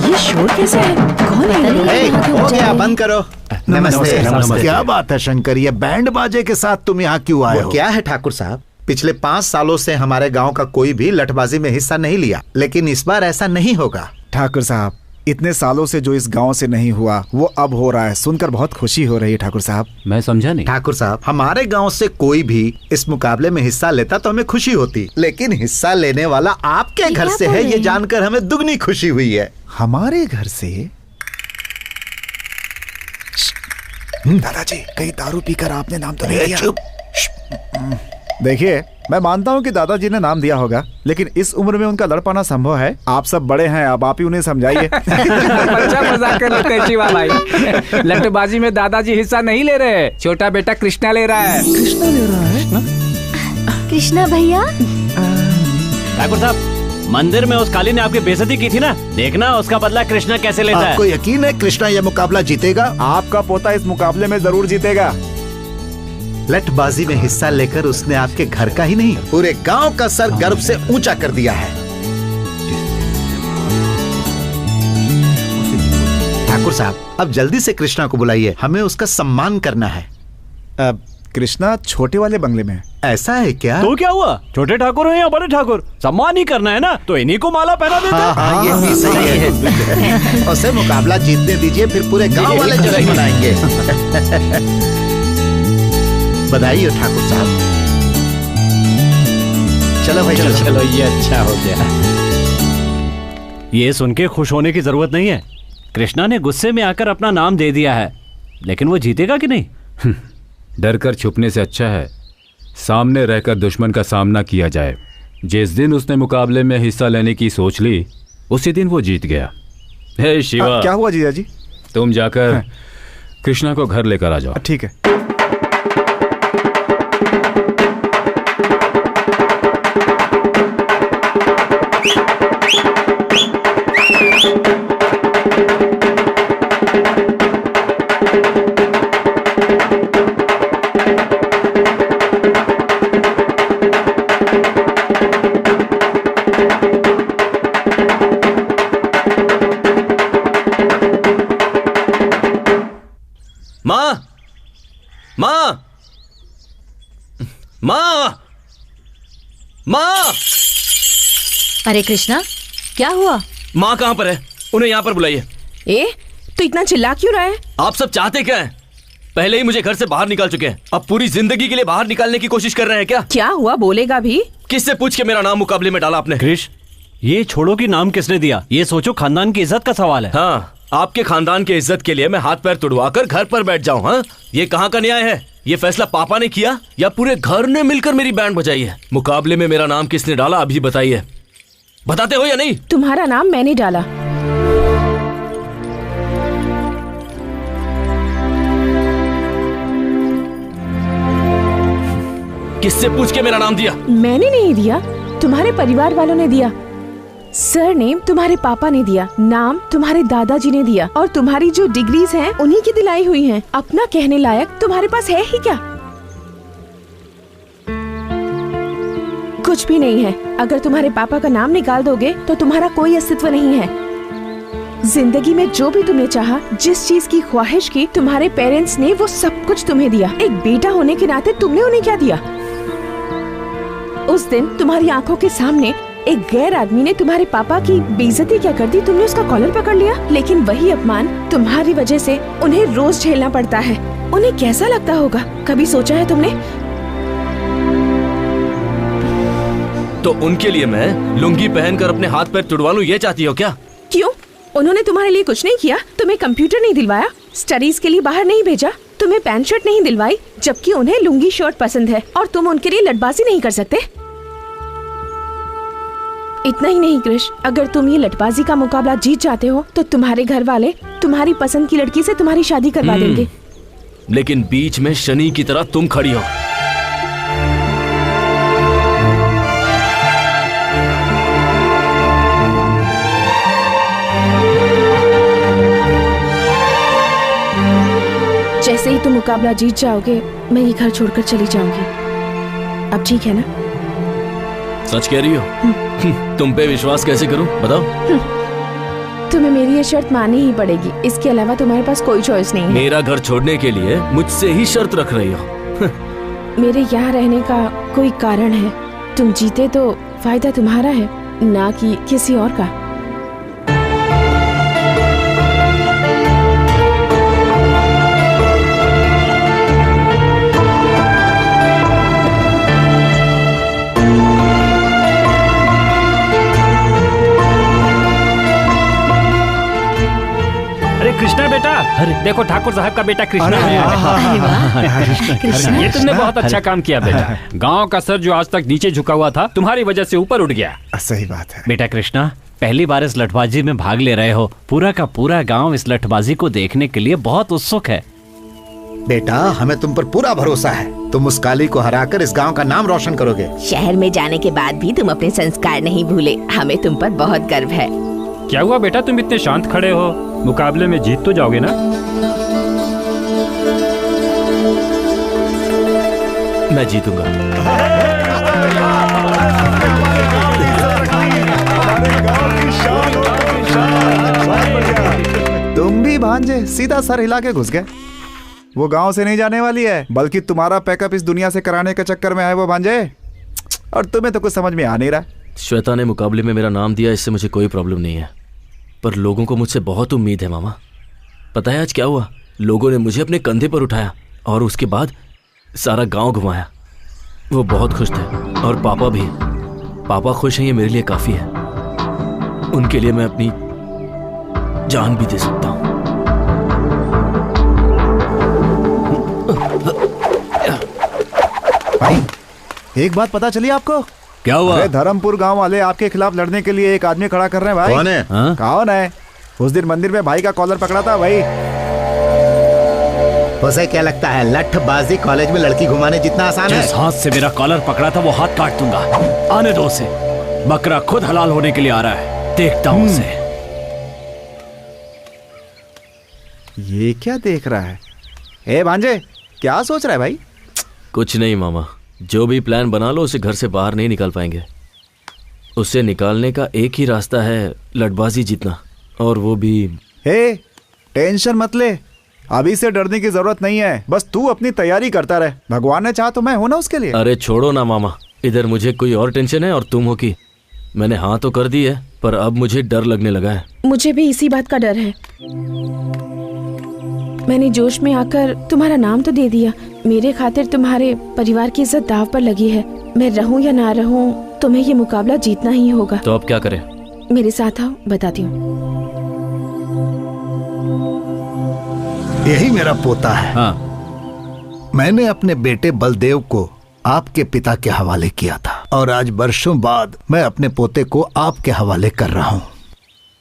S1: ये शोर कैसा है? कौन है?
S8: हो गया, बंद करो। नमस्ते, नमस्ते। क्या बात है शंकर, ये बैंड बाजे के साथ तुम यहाँ क्यों आए हो?
S11: क्या है ठाकुर साहब, पिछले 5 सालों से हमारे गांव का कोई भी लठबाजी में हिस्सा नहीं लिया, लेकिन इस बार ऐसा नहीं होगा।
S2: ठाकुर साहब, इतने सालों से जो इस गांव से नहीं हुआ वो अब हो रहा है, सुनकर बहुत खुशी हो रही है। ठाकुर साहब
S9: मैं समझा नहीं।
S11: ठाकुर साहब, हमारे गांव से कोई भी इस मुकाबले में हिस्सा लेता तो हमें खुशी होती, लेकिन हिस्सा लेने वाला आपके घर से है, ये जानकर हमें दुगनी खुशी हुई है।
S2: हमारे घर से? दादाजी कहीं दारू पीकर आपने नाम तो नहीं दिया?
S8: चुप।
S2: देखिए, मैं मानता हूँ कि दादाजी ने नाम दिया होगा, लेकिन इस उम्र में उनका लड़ पाना संभव है। आप सब बड़े हैं, अब आप ही उन्हें समझाइए।
S13: बच्चा मजाक कर लेते हैं शिवा भाई। लठबाजी में दादाजी हिस्सा नहीं ले रहे, छोटा बेटा कृष्णा ले रहा है।
S2: कृष्णा ले रहा है?
S10: कृष्णा भैया।
S4: ठाकुर साहब, मंदिर में उस काली ने आपकी बेइज्जती की थी ना, देखना उसका बदला कृष्णा कैसे लेता है।
S8: आपको यकीन है कृष्णा यह मुकाबला जीतेगा?
S2: आपका पोता इस मुकाबले में जरूर जीतेगा।
S11: लठबाजी में हिस्सा लेकर उसने आपके घर का ही नहीं, पूरे गांव का सर गर्व से ऊंचा कर दिया है। ठाकुर साहब, अब जल्दी से कृष्णा को बुलाइए, हमें उसका सम्मान करना है।
S2: अब कृष्णा छोटे वाले बंगले में है।
S11: ऐसा है क्या?
S4: तो क्या हुआ, छोटे ठाकुर हैं या बड़े ठाकुर, सम्मान ही करना है ना, तो इन्हीं को माला पहना देते हैं।
S11: हाँ, ये भी सही है। उसे मुकाबला जीतने दीजिए, फिर पूरे गांव वाले जश्न मनाएंगे। बधाई हो ठाकुर साहब। चलो भाई,
S4: चलो ये अच्छा हो गया। ये सुन के खुश होने की जरूरत नहीं है, कृष्णा ने गुस्से में आकर अपना नाम दे दिया है, लेकिन वो जीतेगा कि नहीं?
S9: डर कर छुपने से अच्छा है सामने रहकर दुश्मन का सामना किया जाए। जिस दिन उसने मुकाबले में हिस्सा लेने की सोच ली उसी दिन वो जीत गया। हे शिवा,
S2: क्या हुआ जीजा जी?
S9: तुम जाकर कृष्णा को घर लेकर आ जाओ।
S2: ठीक है।
S7: माँ!
S6: अरे कृष्णा, क्या हुआ?
S7: माँ कहाँ पर है? उन्हें यहाँ पर बुलाइए।
S5: तो इतना चिल्ला क्यों रहा है?
S7: आप सब चाहते क्या हैं? पहले ही मुझे घर से बाहर निकाल चुके हैं, अब पूरी जिंदगी के लिए बाहर निकालने की कोशिश कर रहे हैं क्या?
S5: क्या हुआ, बोलेगा भी?
S7: किससे पूछ के मेरा नाम मुकाबले में डाला आपने?
S4: कृष, ये छोड़ो कि नाम किसने दिया, ये सोचो खानदान की इज्जत का सवाल है।
S7: हाँ, आपके खानदान के इज्जत के लिए मैं हाथ पैर तुड़वा कर घर पर बैठ जाऊं? हाँ, ये कहाँ का न्याय है? ये फैसला पापा ने किया या पूरे घर ने मिलकर मेरी बैंड बजाई है? मुकाबले में मेरा नाम किसने डाला अभी बताइए। बताते हो या नहीं?
S5: तुम्हारा नाम मैंने डाला।
S7: किससे पूछ के मेरा नाम दिया?
S5: मैंने नहीं दिया, तुम्हारे परिवार वालों ने दिया। सरनेम तुम्हारे पापा ने दिया, नाम तुम्हारे दादाजी ने दिया, और तुम्हारी जो डिग्रीज हैं उन्हीं की दिलाई हुई हैं। अपना कहने लायक तुम्हारे पास है ही क्या? कुछ भी नहीं है। अगर तुम्हारे पापा का नाम निकाल दोगे तो तुम्हारा कोई अस्तित्व नहीं है। जिंदगी में जो भी तुमने चाहा, जिस चीज की ख्वाहिश की, तुम्हारे पेरेंट्स ने वो सब कुछ तुम्हें दिया। एक बेटा होने के नाते तुमने उन्हें क्या दिया? उस दिन तुम्हारी आंखों के सामने एक गैर आदमी ने तुम्हारे पापा की बेइज्जती क्या कर दी, तुमने उसका कॉलर पकड़ लिया। लेकिन वही अपमान तुम्हारी वजह से उन्हें रोज झेलना पड़ता है। उन्हें कैसा लगता होगा, कभी सोचा है तुमने?
S7: तो उनके लिए मैं लुंगी पहनकर अपने हाथ पैर तुड़वा लूं, ये चाहती हो क्या?
S5: क्यों? उन्होंने तुम्हारे लिए कुछ नहीं किया? तुम्हें कंप्यूटर नहीं दिलवाया, स्टडीज के लिए बाहर नहीं भेजा, तुम्हें पैंट शर्ट नहीं दिलवाई, जबकि उन्हें लुंगी शर्ट पसंद है, और तुम उनके लिए लटबाजी नहीं कर सकते? इतना ही नहीं कृष, अगर तुम ये लटबाजी का मुकाबला जीत जाते हो तो तुम्हारे घर वाले तुम्हारी पसंद की लड़की से तुम्हारी शादी करवा देंगे।
S7: लेकिन बीच में शनि की तरह तुम खड़ी हो।
S5: जैसे ही तुम मुकाबला जीत जाओगे मैं ये घर छोड़कर चली जाऊंगी। अब ठीक है ना?
S7: सच कह रही हो? तुम पे विश्वास कैसे करूं, बताओ?
S5: तुम्हें मेरी ये शर्त माननी ही पड़ेगी, इसके अलावा तुम्हारे पास कोई चॉइस नहीं है।
S7: मेरा घर छोड़ने के लिए मुझसे ही शर्त रख रही हो?
S5: मेरे यहाँ रहने का कोई कारण है। तुम जीते तो फायदा तुम्हारा है, ना कि किसी और का।
S12: कृष्णा बेटा, देखो ठाकुर साहब का बेटा कृष्णा है। ये तुमने बहुत अच्छा काम किया बेटा। गांव का सर जो आज तक नीचे झुका हुआ था तुम्हारी वजह से ऊपर उठ गया।
S2: सही बात है
S4: बेटा कृष्णा, पहली बार इस लठबाजी में भाग ले रहे हो। पूरा का पूरा गांव इस लठबाजी को देखने के लिए बहुत उत्सुक है।
S8: बेटा, हमें तुम पर पूरा भरोसा है। तुम उस काली को हराकर इस गांव का नाम रोशन करोगे।
S14: शहर में जाने के बाद भी तुम अपने संस्कार नहीं भूले, हमें तुम पर बहुत गर्व है।
S12: क्या हुआ बेटा, तुम इतने शांत खड़े हो? मुकाबले में जीत तो जाओगे ना?
S7: मैं जीतूंगा।
S2: तुम भी भांजे सीधा सर हिला के घुस गए। वो गांव से नहीं जाने वाली है, बल्कि तुम्हारा पैकअप इस दुनिया से कराने के चक्कर में आए वो भांजे। और तुम्हें तो कुछ समझ में आ नहीं रहा।
S7: श्वेता ने मुकाबले में मेरा नाम दिया, इससे मुझे कोई प्रॉब्लम नहीं है, पर लोगों को मुझसे बहुत उम्मीद है मामा। पता है आज क्या हुआ? लोगों ने मुझे अपने कंधे पर उठाया और उसके बाद सारा गांव घुमाया। वो बहुत खुश थे, और पापा भी। पापा खुश हैं, ये मेरे लिए काफी है। उनके लिए मैं अपनी जान भी दे सकता हूं।
S2: भाई, एक बात पता चली आपको?
S4: क्या हुआ?
S2: अरे धर्मपुर गांव वाले आपके खिलाफ लड़ने के लिए एक आदमी खड़ा कर रहे हैं भाई।
S8: कौन है?
S2: कौन है? उस दिन मंदिर में भाई का कॉलर पकड़ा था भाई।
S8: उसे क्या लगता है लठबाजी कॉलेज में लड़की घुमाने जितना आसान है?
S4: जिस हाथ से मेरा कॉलर पकड़ा था वो हाथ काट दूंगा। आने दो उसे। बकरा खुद हलाल होने के लिए आ रहा है, देखता हूँ उसे।
S2: ये क्या देख रहा है? ए भांजे, क्या सोच रहा है भाई?
S7: कुछ नहीं मामा, जो भी प्लान बना लो उसे घर से बाहर नहीं निकाल पाएंगे। उससे निकालने का एक ही रास्ता है, लठबाजी जीतना, और वो भी।
S2: हे, टेंशन मत ले, अभी से डरने की जरूरत नहीं है। बस तू अपनी तैयारी करता रहे, भगवान ने चाहा तो मैं हूं ना उसके लिए।
S7: अरे छोड़ो ना मामा, इधर मुझे कोई और टेंशन है और तुम हो कि मैंने हाँ तो कर दी है, पर अब मुझे डर लगने लगा है।
S5: मुझे भी इसी बात का डर है। मैंने जोश में आकर तुम्हारा नाम तो दे दिया। मेरे खातिर तुम्हारे परिवार की इज्जत दाव पर लगी है। मैं रहूं या ना रहूं, तुम्हें ये मुकाबला जीतना ही होगा।
S7: तो अब क्या करें?
S5: मेरे साथ आओ, बताती हूँ।
S8: यही मेरा पोता है।
S4: हाँ।
S8: मैंने अपने बेटे बलदेव को आपके पिता के हवाले किया था और आज वर्षों बाद मैं अपने पोते को आपके हवाले कर रहा हूँ।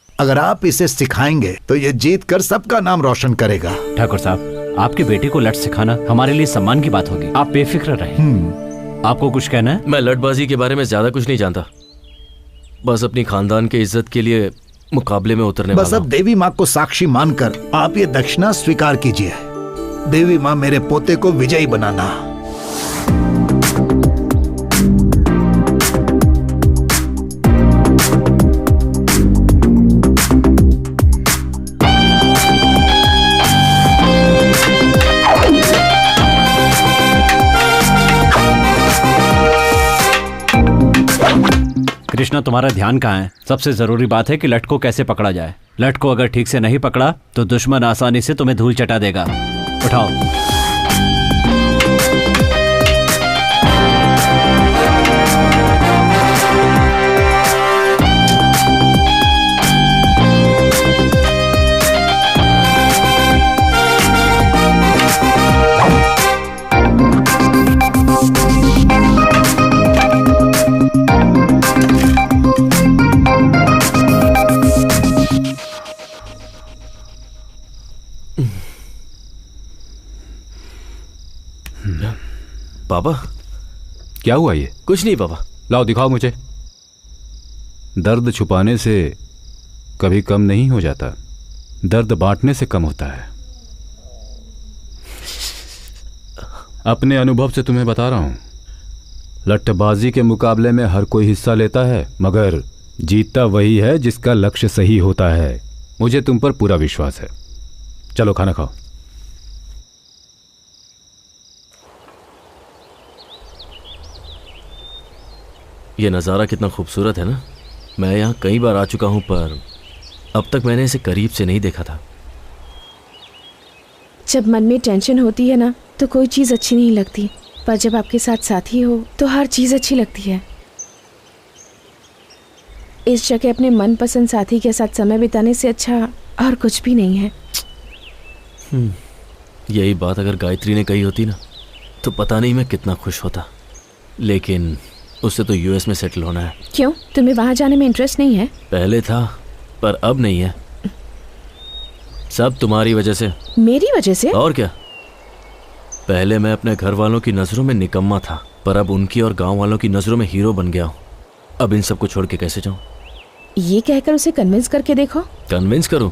S8: अगर आप इसे सिखाएंगे तो ये जीत कर सबका नाम रोशन करेगा।
S4: ठाकुर साहब, आपके बेटे को लठ सिखाना हमारे लिए सम्मान की बात होगी। आप बेफिक्र रहें। आपको कुछ कहना है?
S7: मैं लठबाजी के बारे में ज्यादा कुछ नहीं जानता, बस अपनी खानदान के इज्जत के लिए मुकाबले में उतरने
S8: बस
S7: वाला
S8: अब देवी माँ को साक्षी मानकर आप ये दक्षिणा स्वीकार कीजिए। देवी माँ, मेरे पोते को विजयी बनाना।
S4: कृष्णा, तुम्हारा ध्यान कहाँ है? सबसे जरूरी बात है कि लठ को कैसे पकड़ा जाए। लठ को अगर ठीक से नहीं पकड़ा तो दुश्मन आसानी से तुम्हें धूल चटा देगा। उठाओ।
S7: पापा,
S9: क्या हुआ ये?
S7: कुछ नहीं पापा।
S9: लाओ दिखाओ मुझे। दर्द छुपाने से कभी कम नहीं हो जाता, दर्द बांटने से कम होता है। अपने अनुभव से तुम्हें बता रहा हूं, लठबाजी के मुकाबले में हर कोई हिस्सा लेता है, मगर जीतता वही है जिसका लक्ष्य सही होता है। मुझे तुम पर पूरा विश्वास है। चलो खाना खाओ।
S7: ये नज़ारा कितना खूबसूरत है ना। मैं यहाँ कई बार आ चुका हूँ, पर अब तक मैंने इसे करीब से नहीं देखा था।
S5: जब मन में टेंशन होती है ना तो कोई चीज़ अच्छी नहीं लगती, पर जब आपके साथ साथी हो तो हर चीज़ अच्छी लगती है। इस जगह अपने मनपसंद साथी के साथ समय बिताने से अच्छा और कुछ भी नहीं है।
S7: यही बात अगर गायत्री ने कही होती ना तो पता नहीं मैं कितना खुश होता, लेकिन उससे तो यूएस में सेटल होना है।
S5: क्यों, तुम्हें वहां जाने में इंटरेस्ट नहीं है?
S7: पहले था, पर अब नहीं है। सब तुम्हारी वजह से।
S5: मेरी वजह से?
S7: और क्या। पहले मैं अपने घर वालों की नजरों में निकम्मा था, पर अब उनकी और गांव वालों की नजरों में हीरो बन गया हूँ। अब इन सबको छोड़ के कैसे जाऊं?
S5: ये कहकर उसे कन्विंस करके देखो।
S7: कन्विंस करूं?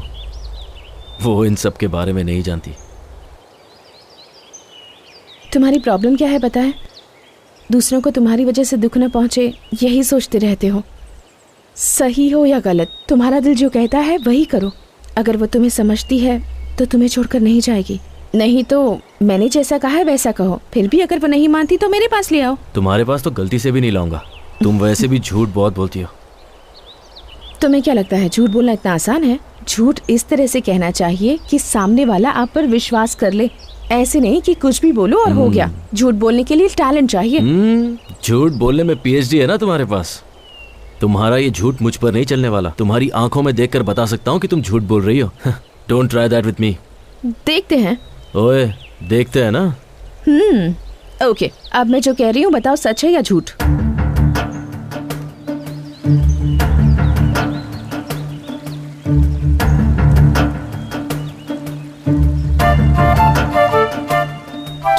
S7: वो इन सब के बारे में नहीं जानती।
S5: तुम्हारी प्रॉब्लम क्या है पता है? दूसरों को तुम्हारी वजह से दुख न पहुंचे यही सोचते रहते हो। सही हो या गलत, तुम्हारा दिल जो कहता है वही करो। अगर वो तुम्हें समझती है तो तुम्हें छोड़कर नहीं जाएगी, नहीं तो मैंने जैसा कहा है वैसा कहो। फिर भी अगर वो नहीं मानती तो मेरे पास ले आओ।
S7: तुम्हारे पास तो गलती से भी नहीं लाऊंगा। तुम वैसे भी झूठ बहुत बोलती हो।
S5: तुम्हें क्या लगता है झूठ बोलना इतना आसान है? झूठ इस तरह से कहना चाहिए कि सामने वाला आप पर विश्वास कर ले, ऐसे नहीं कि कुछ भी बोलो और हो गया। झूठ बोलने के लिए टैलेंट चाहिए।
S7: झूठ बोलने में पीएचडी है ना तुम्हारे पास। तुम्हारा ये झूठ मुझ पर नहीं चलने वाला। तुम्हारी आंखों में देखकर बता सकता हूँ कि तुम झूठ बोल रही हो। Don't try that with me.
S5: देखते हैं।
S7: ओए, देखते हैं ना।
S5: ओके, अब मैं जो कह रही हूँ बताओ, सच है या झूठ?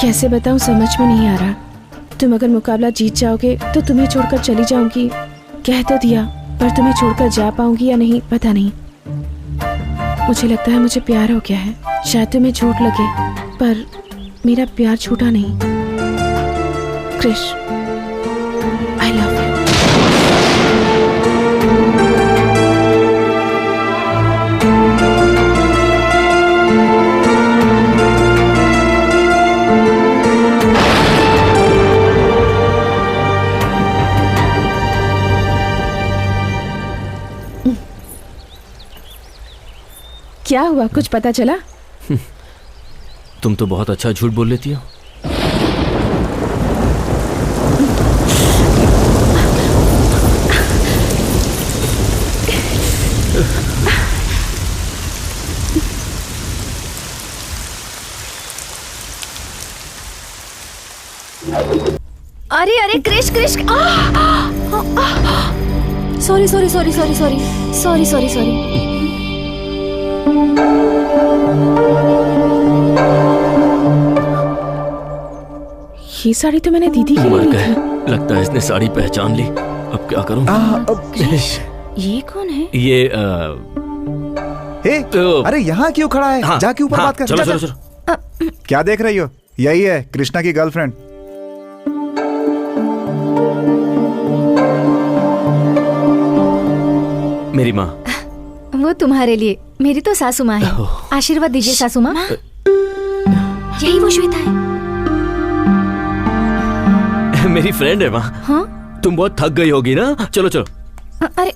S1: कैसे बताऊं, समझ में नहीं आ रहा। तुम अगर मुकाबला जीत जाओगे तो तुम्हें छोड़कर चली जाऊंगी, कह तो दिया, पर तुम्हें छोड़कर जा पाऊंगी या नहीं पता नहीं। मुझे लगता है मुझे प्यार हो गया है। शायद तुम्हें झूठ लगे, पर मेरा प्यार झूठा नहीं। Krish, I love you. क्या हुआ, कुछ पता चला?
S7: तुम तो बहुत अच्छा झूठ बोल लेती हो।
S10: अरे अरे Krish Krish, sorry sorry sorry sorry sorry sorry sorry sorry.
S1: ये साड़ी तो मैंने दीदी की
S7: मर
S1: ली
S7: गए,
S1: थी।
S7: लगता है इसने साड़ी पहचान ली। अब क्या करूं?
S10: ये कौन है?
S7: ये
S2: हे, अरे यहाँ क्यों खड़ा है?
S7: हाँ,
S2: जाके ऊपर
S7: हाँ,
S2: बात कर।
S7: चलो,
S2: जा,
S7: चलो,
S2: जा। क्या देख रही हो? यही है कृष्णा की गर्लफ्रेंड।
S7: मेरी माँ।
S10: वो तुम्हारे लिए, मेरी तो सासू माँ है। आशीर्वाद दीजिए सासू माँ। यही वो श्वेता है।
S7: मेरी फ्रेंड है माँ।
S10: हाँ?
S7: तुम बहुत थक गई होगी ना, चलो चलो।
S10: अरे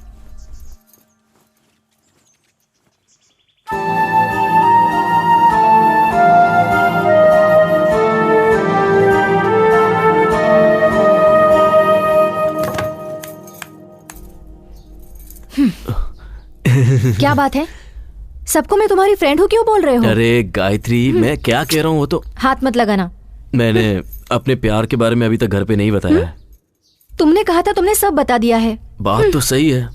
S10: क्या बात है? सबको मैं तुम्हारी फ्रेंड हूँ क्यों बोल रहे हो?
S7: अरे गायत्री, मैं क्या कह रहा हूँ वो तो।
S10: हाथ मत लगाना।
S7: मैंने अपने प्यार के बारे में अभी तक घर पे नहीं बताया है।
S10: तुमने कहा था तुमने सब बता दिया है।
S7: बात तो सही है,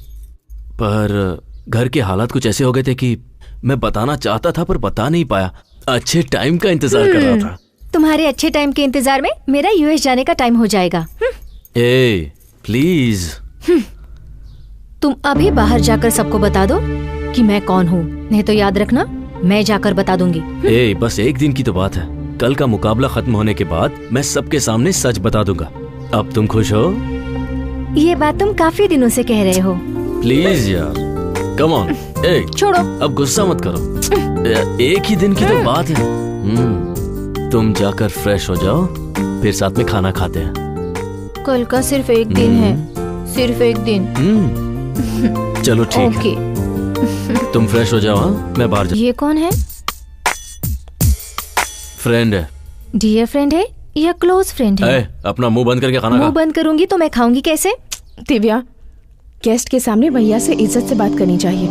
S7: पर घर के हालात कुछ ऐसे हो गए थे कि मैं बताना चाहता था पर बता नहीं पाया। अच्छे टाइम का इंतजार कर रहा था।
S10: तुम्हारे अच्छे टाइम के इंतजार में मेरा यूएस जाने का टाइम हो जाएगा।
S7: ए प्लीज।
S10: तुम अभी बाहर जाकर सबको बता दो कि मैं कौन हूँ, नहीं तो याद रखना मैं जाकर बता दूंगी।
S7: ए बस एक दिन की तो बात है। कल का मुकाबला खत्म होने के बाद मैं सबके सामने सच बता दूंगा। अब तुम खुश हो?
S10: ये बात तुम काफी दिनों से कह रहे हो।
S7: प्लीज यार, कम ऑन। ए
S10: छोड़ो,
S7: अब गुस्सा मत करो। एक ही दिन की तो बात है। तुम जाकर फ्रेश हो जाओ, फिर साथ में खाना खाते हैं।
S10: कल का सिर्फ एक दिन है, सिर्फ एक दिन।
S7: चलो ठीक है, तुम फ्रेश हो जाओ। हाँ, मैं बाहर जा।
S10: ये कौन है?
S7: फ्रेंड है।
S10: डियर फ्रेंड है या क्लोज फ्रेंड है?
S7: अपना मुंह बंद करके खाना खा।
S10: मुंह बंद करूंगी तो मैं खाऊंगी कैसे?
S1: दिव्या, गेस्ट के सामने भैया से इज्जत से बात करनी चाहिए।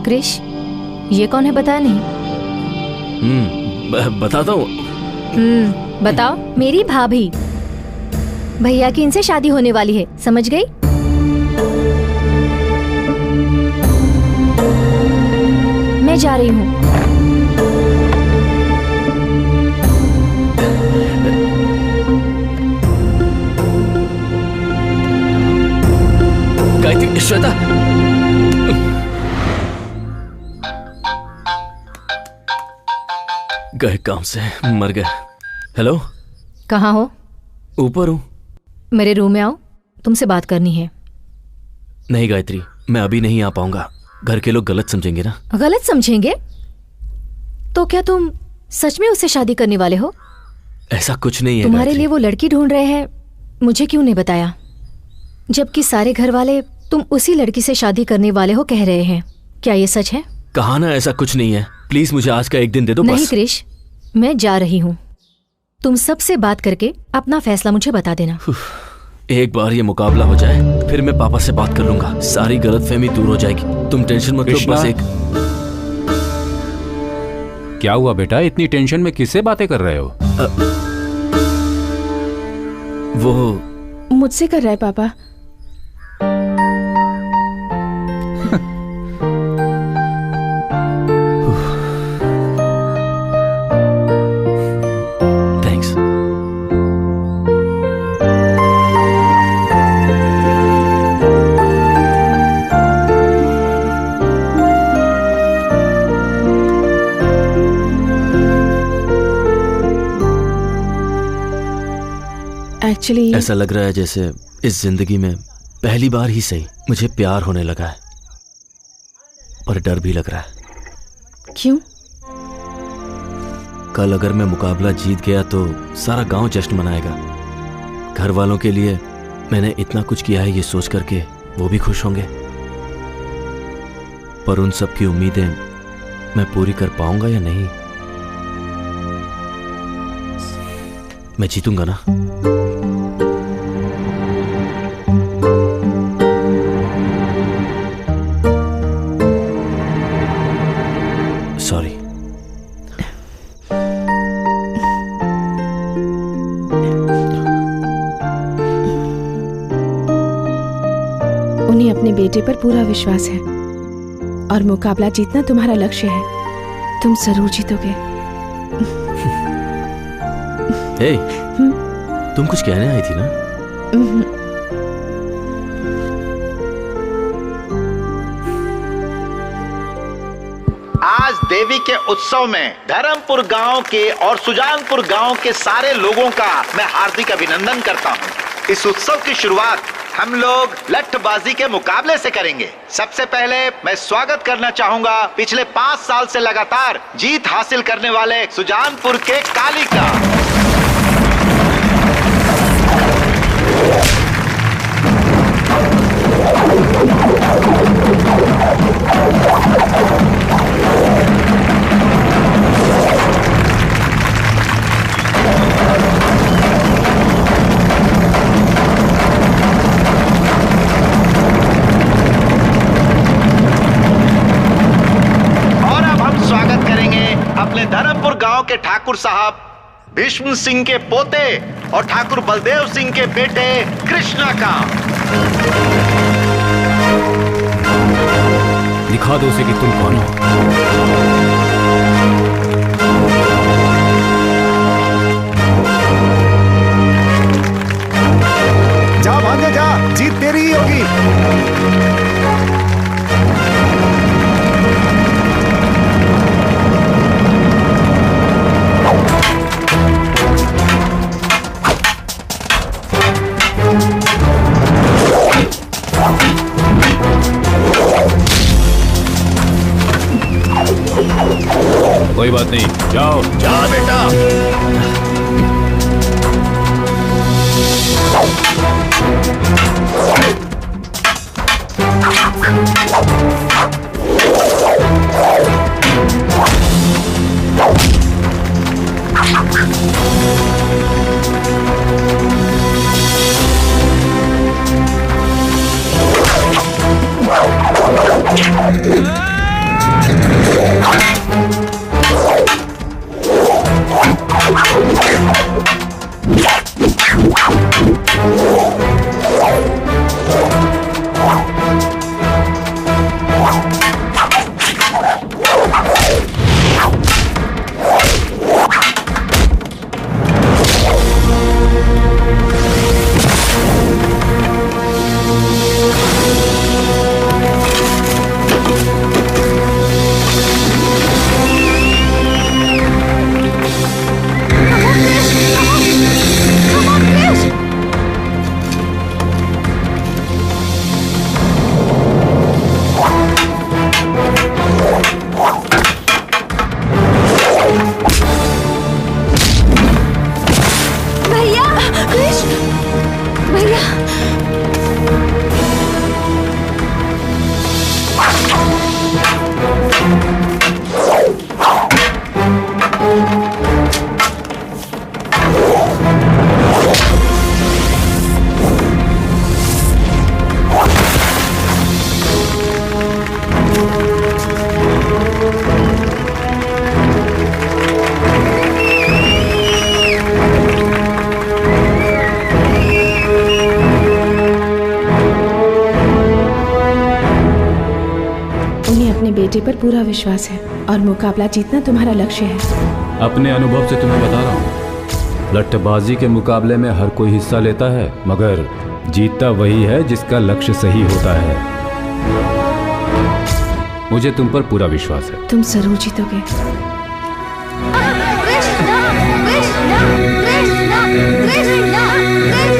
S10: क्रिश, ये कौन है बताया नहीं?
S7: बताता हूँ।
S10: बताओ। मेरी भाभी। भैया की इनसे शादी होने वाली है, समझ गई? मैं जा रही हूँ।
S7: गायत्री, श्वेता, गए काम से, मर गए। हेलो,
S10: कहाँ हो?
S7: ऊपर हूँ।
S10: मेरे रूम में आओ, तुमसे बात करनी है।
S7: नहीं गायत्री, मैं अभी नहीं आ पाऊंगा। घर के लोग गलत समझेंगे ना।
S10: गलत समझेंगे? तो क्या तुम सच में उससे शादी करने वाले हो?
S7: ऐसा कुछ नहीं है।
S10: तुम्हारे लिए वो लड़की ढूंढ रहे हैं, मुझे क्यों नहीं बताया? जबकि सारे घर वाले तुम उसी लड़की से शादी करने वाले हो कह रहे हैं। क्या ये सच है?
S7: कहा ना ऐसा कुछ नहीं है। प्लीज मुझे आज का एक दिन दे दो।
S10: नहीं क्रिश, मैं जा रही हूँ। तुम सबसे बात करके अपना फैसला मुझे बता देना।
S7: एक बार ये मुकाबला हो जाए, फिर मैं पापा से बात कर लूंगा। सारी गलतफहमी दूर हो जाएगी। तुम टेंशन मत लो। बस एक।
S9: क्या हुआ बेटा, इतनी टेंशन में किससे बातें कर रहे हो?
S7: वो
S1: मुझसे कर रहा है पापा। एक्चुअली
S7: ऐसा लग रहा है जैसे इस जिंदगी में पहली बार ही सही मुझे प्यार होने लगा है, पर डर भी लग रहा है।
S1: क्यों?
S7: कल अगर मैं मुकाबला जीत गया तो सारा गांव जश्न मनाएगा। घर वालों के लिए मैंने इतना कुछ किया है ये सोच करके वो भी खुश होंगे, पर उन सब की उम्मीदें मैं पूरी कर पाऊंगा या नहीं? मैं जीतूंगा ना? सॉरी।
S1: उन्हें अपने बेटे पर पूरा विश्वास है और मुकाबला जीतना तुम्हारा लक्ष्य है। तुम जरूर जीतोगे।
S7: हे, तुम कुछ कहने आई थी ना?
S11: आज देवी के उत्सव में धर्मपुर गांव के और सुजानपुर गांव के सारे लोगों का मैं हार्दिक अभिनंदन करता हूं। इस उत्सव की शुरुआत हम लोग लठबाजी के मुकाबले से करेंगे। सबसे पहले मैं स्वागत करना चाहूंगा पिछले 5 साल से लगातार जीत हासिल करने वाले सुजानपुर के काली का। अपने धर्मपुर गांव के ठाकुर साहब भीष्म सिंह के पोते और ठाकुर बलदेव सिंह के बेटे कृष्णा का।
S9: दिखा दो उसे कि तुम कौन हो।
S2: जा भांजे जा, जीत तेरी ही होगी।
S9: कोई बात नहीं, जाओ
S11: जा बेटा।
S1: बेटे पर पूरा विश्वास है और मुकाबला जीतना तुम्हारा लक्ष्य है।
S9: अपने अनुभव से तुम्हें बता रहा हूँ, लट्ठबाजी के मुकाबले में हर कोई हिस्सा लेता है, मगर जीतता वही है जिसका लक्ष्य सही होता है। मुझे तुम पर पूरा विश्वास है।
S1: तुम जरूर जीतोगे।
S15: कृष्णा कृष्णा कृष्णा कृष्णा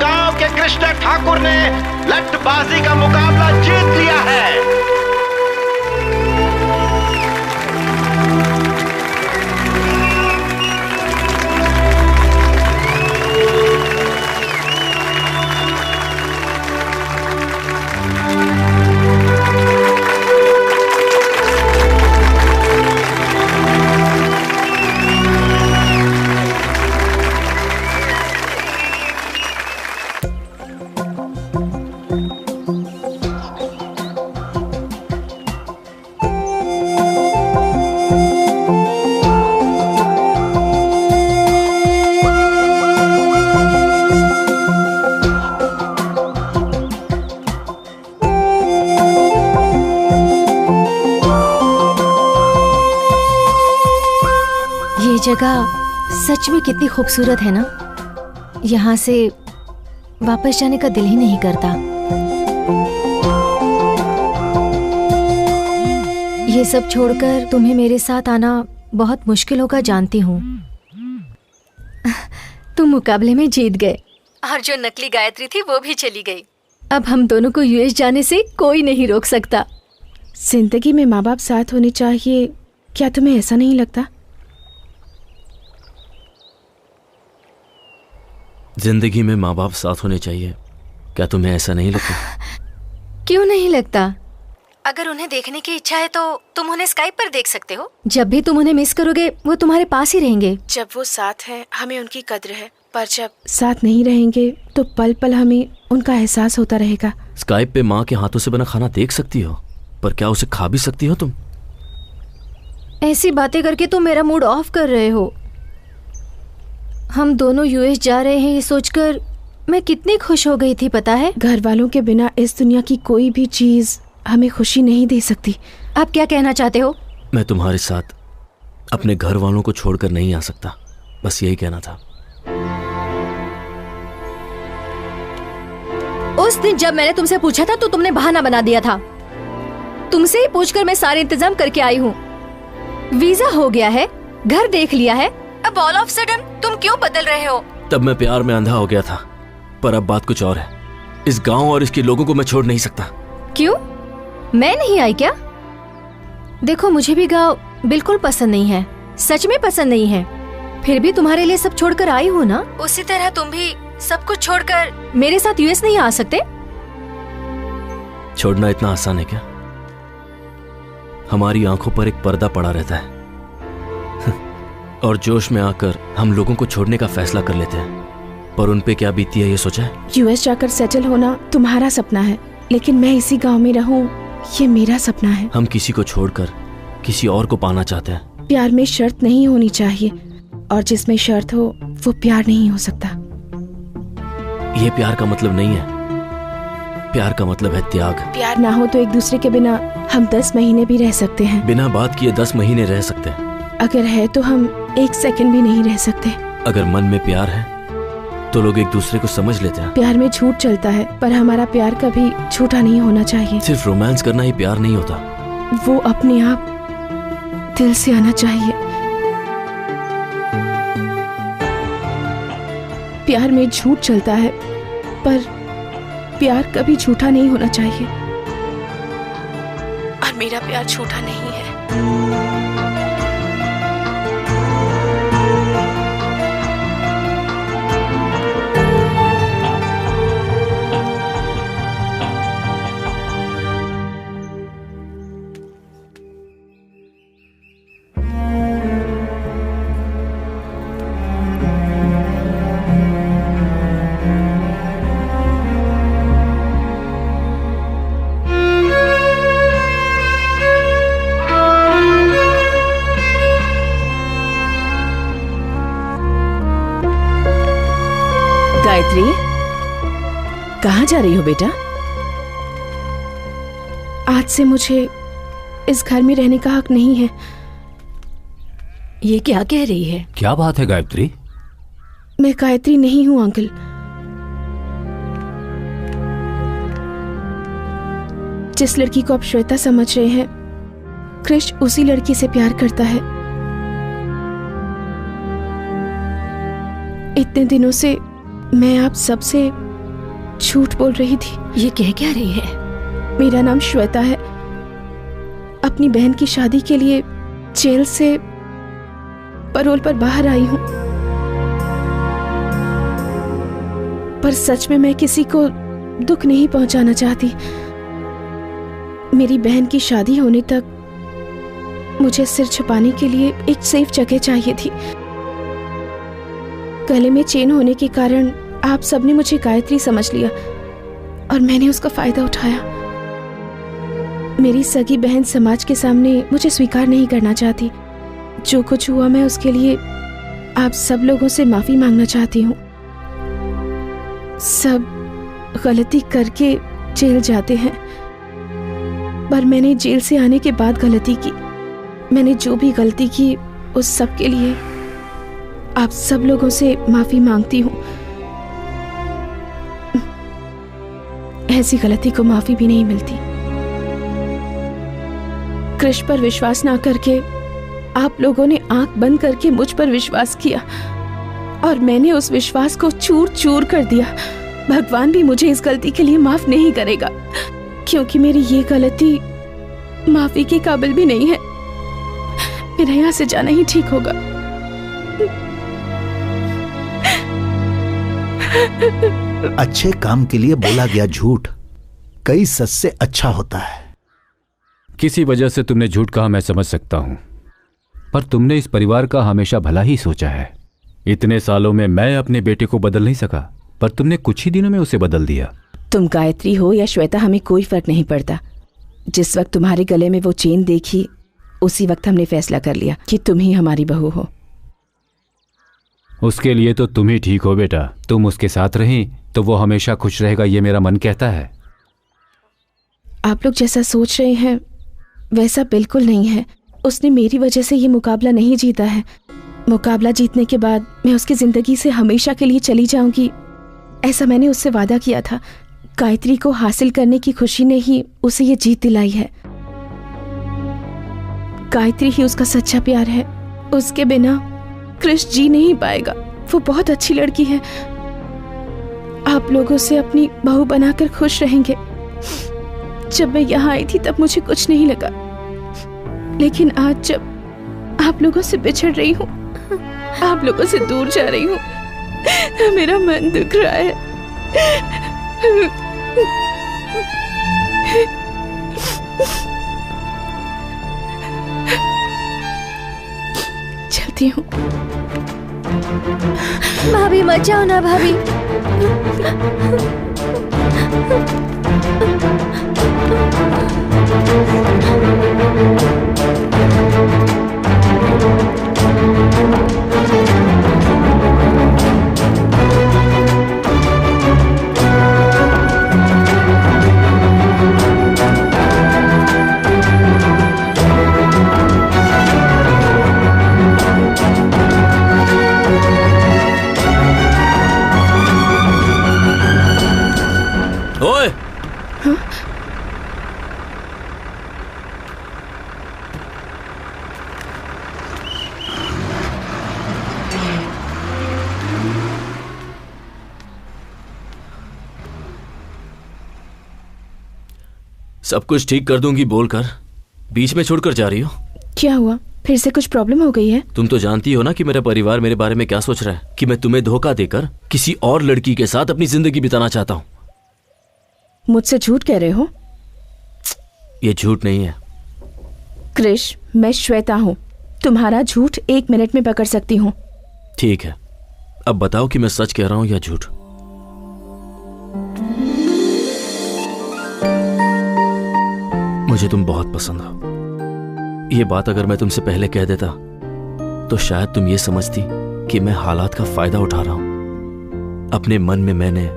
S11: गांव के कृष्ण ठाकुर ने लट्टबाजी का मुकाबला जीत लिया है।
S10: जगह सच में कितनी खूबसूरत है ना। यहाँ से वापस जाने का दिल ही नहीं करता। ये सब छोड़कर तुम्हें मेरे साथ आना बहुत मुश्किल होगा, जानती हूँ। तुम मुकाबले में जीत गए और जो नकली गायत्री थी वो भी चली गई। अब हम दोनों को यूएस जाने से कोई नहीं रोक सकता।
S1: जिंदगी में माँ बाप साथ होने चाहिए, क्या तुम्हें ऐसा नहीं लगता?
S7: जिंदगी में माँ बाप साथ होने चाहिए, क्या तुम्हें ऐसा नहीं लगता?
S10: क्यों नहीं लगता? अगर उन्हें देखने की इच्छा है तो तुम उन्हें स्काइप पर देख सकते हो। जब भी तुम उन्हें मिस करोगे वो तुम्हारे पास ही रहेंगे।
S1: जब वो साथ हैं हमें उनकी कद्र है, पर जब साथ नहीं रहेंगे तो पल पल हमें उनका एहसास होता रहेगा।
S7: स्काइप पे माँ के हाथों से बना खाना देख सकती हो, पर क्या उसे खा भी सकती हो तुम?
S10: ऐसी बातें करके तुम मेरा मूड ऑफ कर रहे हो। हम दोनों यूएस जा रहे हैं ये सोचकर मैं कितनी खुश हो गई थी, पता है?
S1: घर वालों के बिना इस दुनिया की कोई भी चीज हमें खुशी नहीं दे सकती।
S10: आप क्या कहना चाहते हो?
S7: मैं तुम्हारे साथ अपने घर वालों को छोड़कर नहीं आ सकता, बस यही कहना था।
S10: उस दिन जब मैंने तुमसे पूछा था तो तुमने बहाना बना दिया था। तुमसे ही पूछकर मैं सारे इंतजाम करके आई हूँ। वीजा हो गया है, घर देख लिया है, अब ऑल ऑफ सडन तुम क्यों बदल रहे हो?
S7: तब मैं प्यार में अंधा हो गया था, पर अब बात कुछ और है। इस गांव और इसके लोगों को मैं छोड़ नहीं सकता।
S10: क्यों? मैं नहीं आई क्या? देखो मुझे भी गांव बिल्कुल पसंद नहीं है, सच में पसंद नहीं है। फिर भी तुम्हारे लिए सब छोड़कर आई हूँ ना। उसी तरह तुम भी सब कुछ छोड़कर मेरे साथ यूएस नहीं आ सकते?
S7: छोड़ना इतना आसान है क्या? हमारी आंखों पर एक पर्दा पड़ा रहता है और जोश में आकर हम लोगों को छोड़ने का फैसला कर लेते हैं, पर उन पे क्या बीती है ये सोचा है?
S1: यूएस जाकर सेटल होना तुम्हारा सपना है, लेकिन मैं इसी गांव में रहूं ये मेरा सपना है।
S7: हम किसी को छोड़कर किसी और को पाना चाहते हैं।
S1: प्यार में शर्त नहीं होनी चाहिए, और जिसमें शर्त हो वो प्यार नहीं हो सकता।
S7: ये प्यार का मतलब नहीं है। प्यार का मतलब है त्याग।
S1: प्यार ना हो तो एक दूसरे के बिना हम 10 महीने भी रह सकते हैं।
S7: बिना बात किए 10 महीने रह सकते हैं।
S1: अगर है तो हम 1 सेकंड भी नहीं रह सकते।
S7: अगर मन में प्यार है तो लोग एक दूसरे को समझ लेते हैं।
S1: प्यार में झूठ चलता है, पर हमारा प्यार कभी झूठा नहीं होना चाहिए।
S7: सिर्फ रोमांस करना ही प्यार नहीं होता।
S1: वो अपने आप दिल से आना चाहिए। प्यार में झूठ चलता है, पर प्यार कभी झूठा नहीं होना चाहिए, और मेरा प्यार झूठा नहीं है।
S5: गायत्री, कहाँ जा रही हो बेटा?
S1: आज से मुझे इस घर में रहने का हक नहीं है।
S10: ये क्या कह रही है?
S9: क्या बात है गायत्री?
S1: मैं गायत्री नहीं हूँ अंकल। जिस लड़की को आप श्वेता समझ रहे हैं, कृष उसी लड़की से प्यार करता है। इतने दिनों से मैं आप सबसे
S5: झूठ बोल रही थी।
S10: ये कह क्या रही है?
S5: मेरा नाम श्वेता है। अपनी बहन की शादी के लिए जेल से पैरोल पर बाहर आई हूं, पर सच में मैं किसी को दुख नहीं पहुंचाना चाहती। मेरी बहन की शादी होने तक मुझे सिर छुपाने के लिए एक सेफ जगह चाहिए थी। गले में चेन होने के कारण आप सबने मुझे गायत्री समझ लिया और मैंने उसका फायदा उठाया। मेरी सगी बहन समाज के सामने मुझे स्वीकार नहीं करना चाहती। जो कुछ हुआ मैं उसके लिए आप सब लोगों से माफी मांगना चाहती हूँ। सब गलती करके जेल जाते हैं, पर मैंने जेल से आने के बाद गलती की। मैंने जो भी गलती की उस सब के लिए आप सब लोगों से माफी मांगती हूँ। ऐसी गलती को माफी भी नहीं मिलती। कृष्ण पर विश्वास ना करके आप लोगों ने आंख बंद करके मुझ पर विश्वास किया और मैंने उस विश्वास को चूर चूर कर दिया। भगवान भी मुझे इस गलती के लिए माफ नहीं करेगा, क्योंकि मेरी ये गलती माफी के काबिल भी नहीं है। मेरा यहाँ से जाना ही ठीक होगा।
S8: अच्छे काम के लिए बोला गया झूठ कई सच से अच्छा होता है।
S9: किसी वजह से तुमने झूठ कहा, मैं समझ सकता हूं, पर तुमने इस परिवार का हमेशा भला ही सोचा है। इतने सालों में मैं अपने बेटे को बदल नहीं सका, पर तुमने कुछ ही दिनों में उसे बदल दिया।
S1: तुम गायत्री हो या श्वेता, हमें कोई फर्क नहीं पड़ता। जिस वक्त तुम्हारे गले में वो चेन देखी उसी वक्त हमने फैसला कर लिया कि तुम ही हमारी बहू हो।
S9: उसके लिए तो तुम ही ठीक हो बेटा। तुम उसके साथ रही तो वो हमेशा खुश रहेगा, ये मेरा मन कहता है।
S5: आप लोग जैसा सोच रहे हैं वैसा बिल्कुल नहीं है। उसने मेरी वजह से ये मुकाबला नहीं जीता है। मुकाबला जीतने के बाद मैं उसकी जिंदगी से हमेशा के लिए चली जाऊंगी, ऐसा मैंने उससे वादा किया था। गायत्री को हासिल करने की खुशी ने ही उसे ये जीत दिलाई है। गायत्री ही उसका सच्चा प्यार है। उसके बिना कृष्ण जी नहीं पाएगा। वो बहुत अच्छी लड़की है। आप लोगों से अपनी बहू बनाकर खुश रहेंगे। जब मैं यहाँ आई थी तब मुझे कुछ नहीं लगा, लेकिन आज जब आप लोगों से बिछड़ रही हूँ, आप लोगों से दूर जा रही हूँ, मेरा मन दुख रहा है। चलती हूँ।
S10: भाभी मत जाओ ना भाभी।
S7: सब कुछ ठीक कर दूंगी बोलकर बीच में छोड़कर जा रही हो।
S5: क्या हुआ? फिर से कुछ प्रॉब्लम हो गई है?
S7: तुम तो जानती हो ना कि मेरा परिवार मेरे बारे में क्या सोच रहा है, कि मैं तुम्हें धोखा देकर किसी और लड़की के साथ अपनी जिंदगी बिताना चाहता हूँ।
S5: मुझसे झूठ कह रहे हो?
S7: ये झूठ नहीं है
S5: कृष, मैं श्वेता हूँ। तुम्हारा झूठ 1 मिनट में पकड़ सकती हूँ।
S7: ठीक है, अब बताओ कि मैं सच कह रहा हूँ या झूठ। मुझे तुम बहुत पसंद हो। ये बात अगर मैं तुमसे पहले कह देता तो शायद तुम ये समझती कि मैं हालात का फायदा उठा रहा हूं। अपने मन में मैंने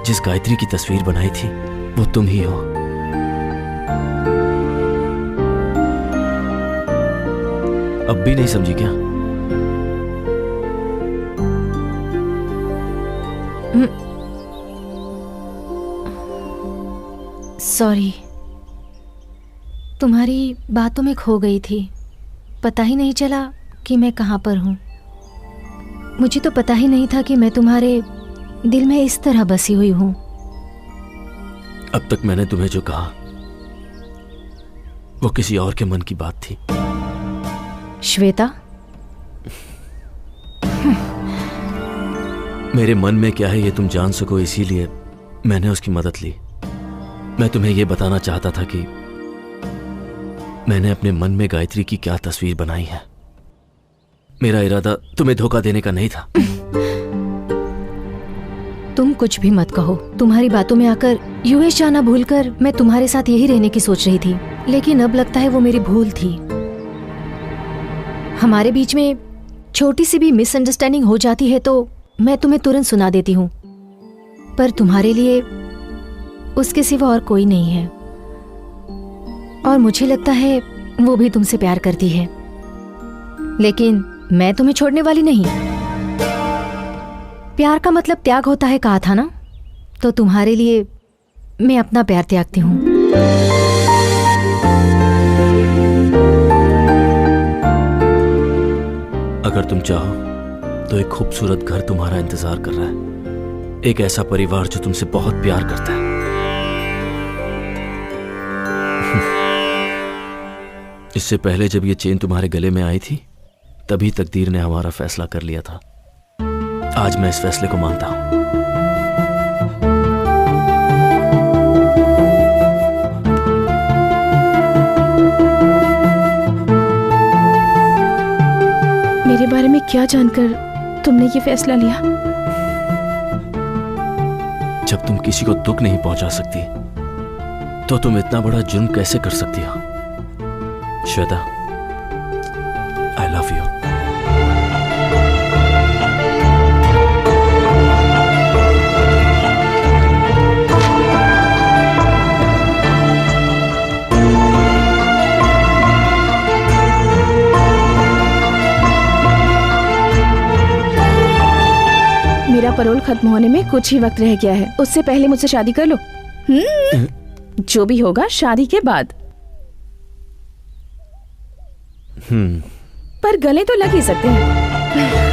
S7: जिस गायत्री की तस्वीर बनाई थी वो तुम ही हो। अब भी नहीं समझी क्या?
S6: सॉरी, तुम्हारी बातों में खो गई थी। पता ही नहीं चला कि मैं कहाँ पर हूँ। मुझे तो पता ही नहीं था कि मैं तुम्हारे दिल में इस तरह बसी हुई हूँ।
S7: अब तक मैंने तुम्हें जो कहा वो किसी और के मन की बात थी।
S6: श्वेता,
S7: मेरे मन में क्या है ये तुम जान सको, इसीलिए मैंने उसकी मदद ली। मैं तुम्हें ये बताना चाहता था कि मैंने अपने मन में गायत्री की क्या तस्वीर बनाई है। मेरा इरादा तुम्हें धोखा देने का नहीं था।
S6: तुम कुछ भी मत कहो। तुम्हारी बातों में आकर यूएस जाना भूलकर मैं तुम्हारे साथ यही रहने की सोच रही थी, लेकिन अब लगता है वो मेरी भूल थी। हमारे बीच में छोटी सी भी मिसअंडरस्टैंडिंग हो जाती है तो मैं तुम्हें तुरंत सुना देती हूँ, पर तुम्हारे लिए उसके सिवा और कोई नहीं है। और मुझे लगता है वो भी तुमसे प्यार करती है, लेकिन मैं तुम्हें छोड़ने वाली नहीं। प्यार का मतलब त्याग होता है कहा था ना, तो तुम्हारे लिए मैं अपना प्यार त्यागती हूँ।
S7: अगर तुम चाहो तो एक खूबसूरत घर तुम्हारा इंतजार कर रहा है, एक ऐसा परिवार जो तुमसे बहुत प्यार करता है। इससे पहले जब ये चेन तुम्हारे गले में आई थी तभी तकदीर ने हमारा फैसला कर लिया था। आज मैं इस फैसले को मानता हूं।
S1: मेरे बारे में क्या जानकर तुमने ये फैसला लिया?
S7: जब तुम किसी को दुख नहीं पहुंचा सकती तो तुम इतना बड़ा जुर्म कैसे कर सकती हो? श्वेता, आई लव यू।
S1: मेरा पैरोल खत्म होने में कुछ ही वक्त रह गया है, उससे पहले मुझसे शादी कर लो। जो भी होगा शादी के बाद। पर गले तो लग ही सकते हैं।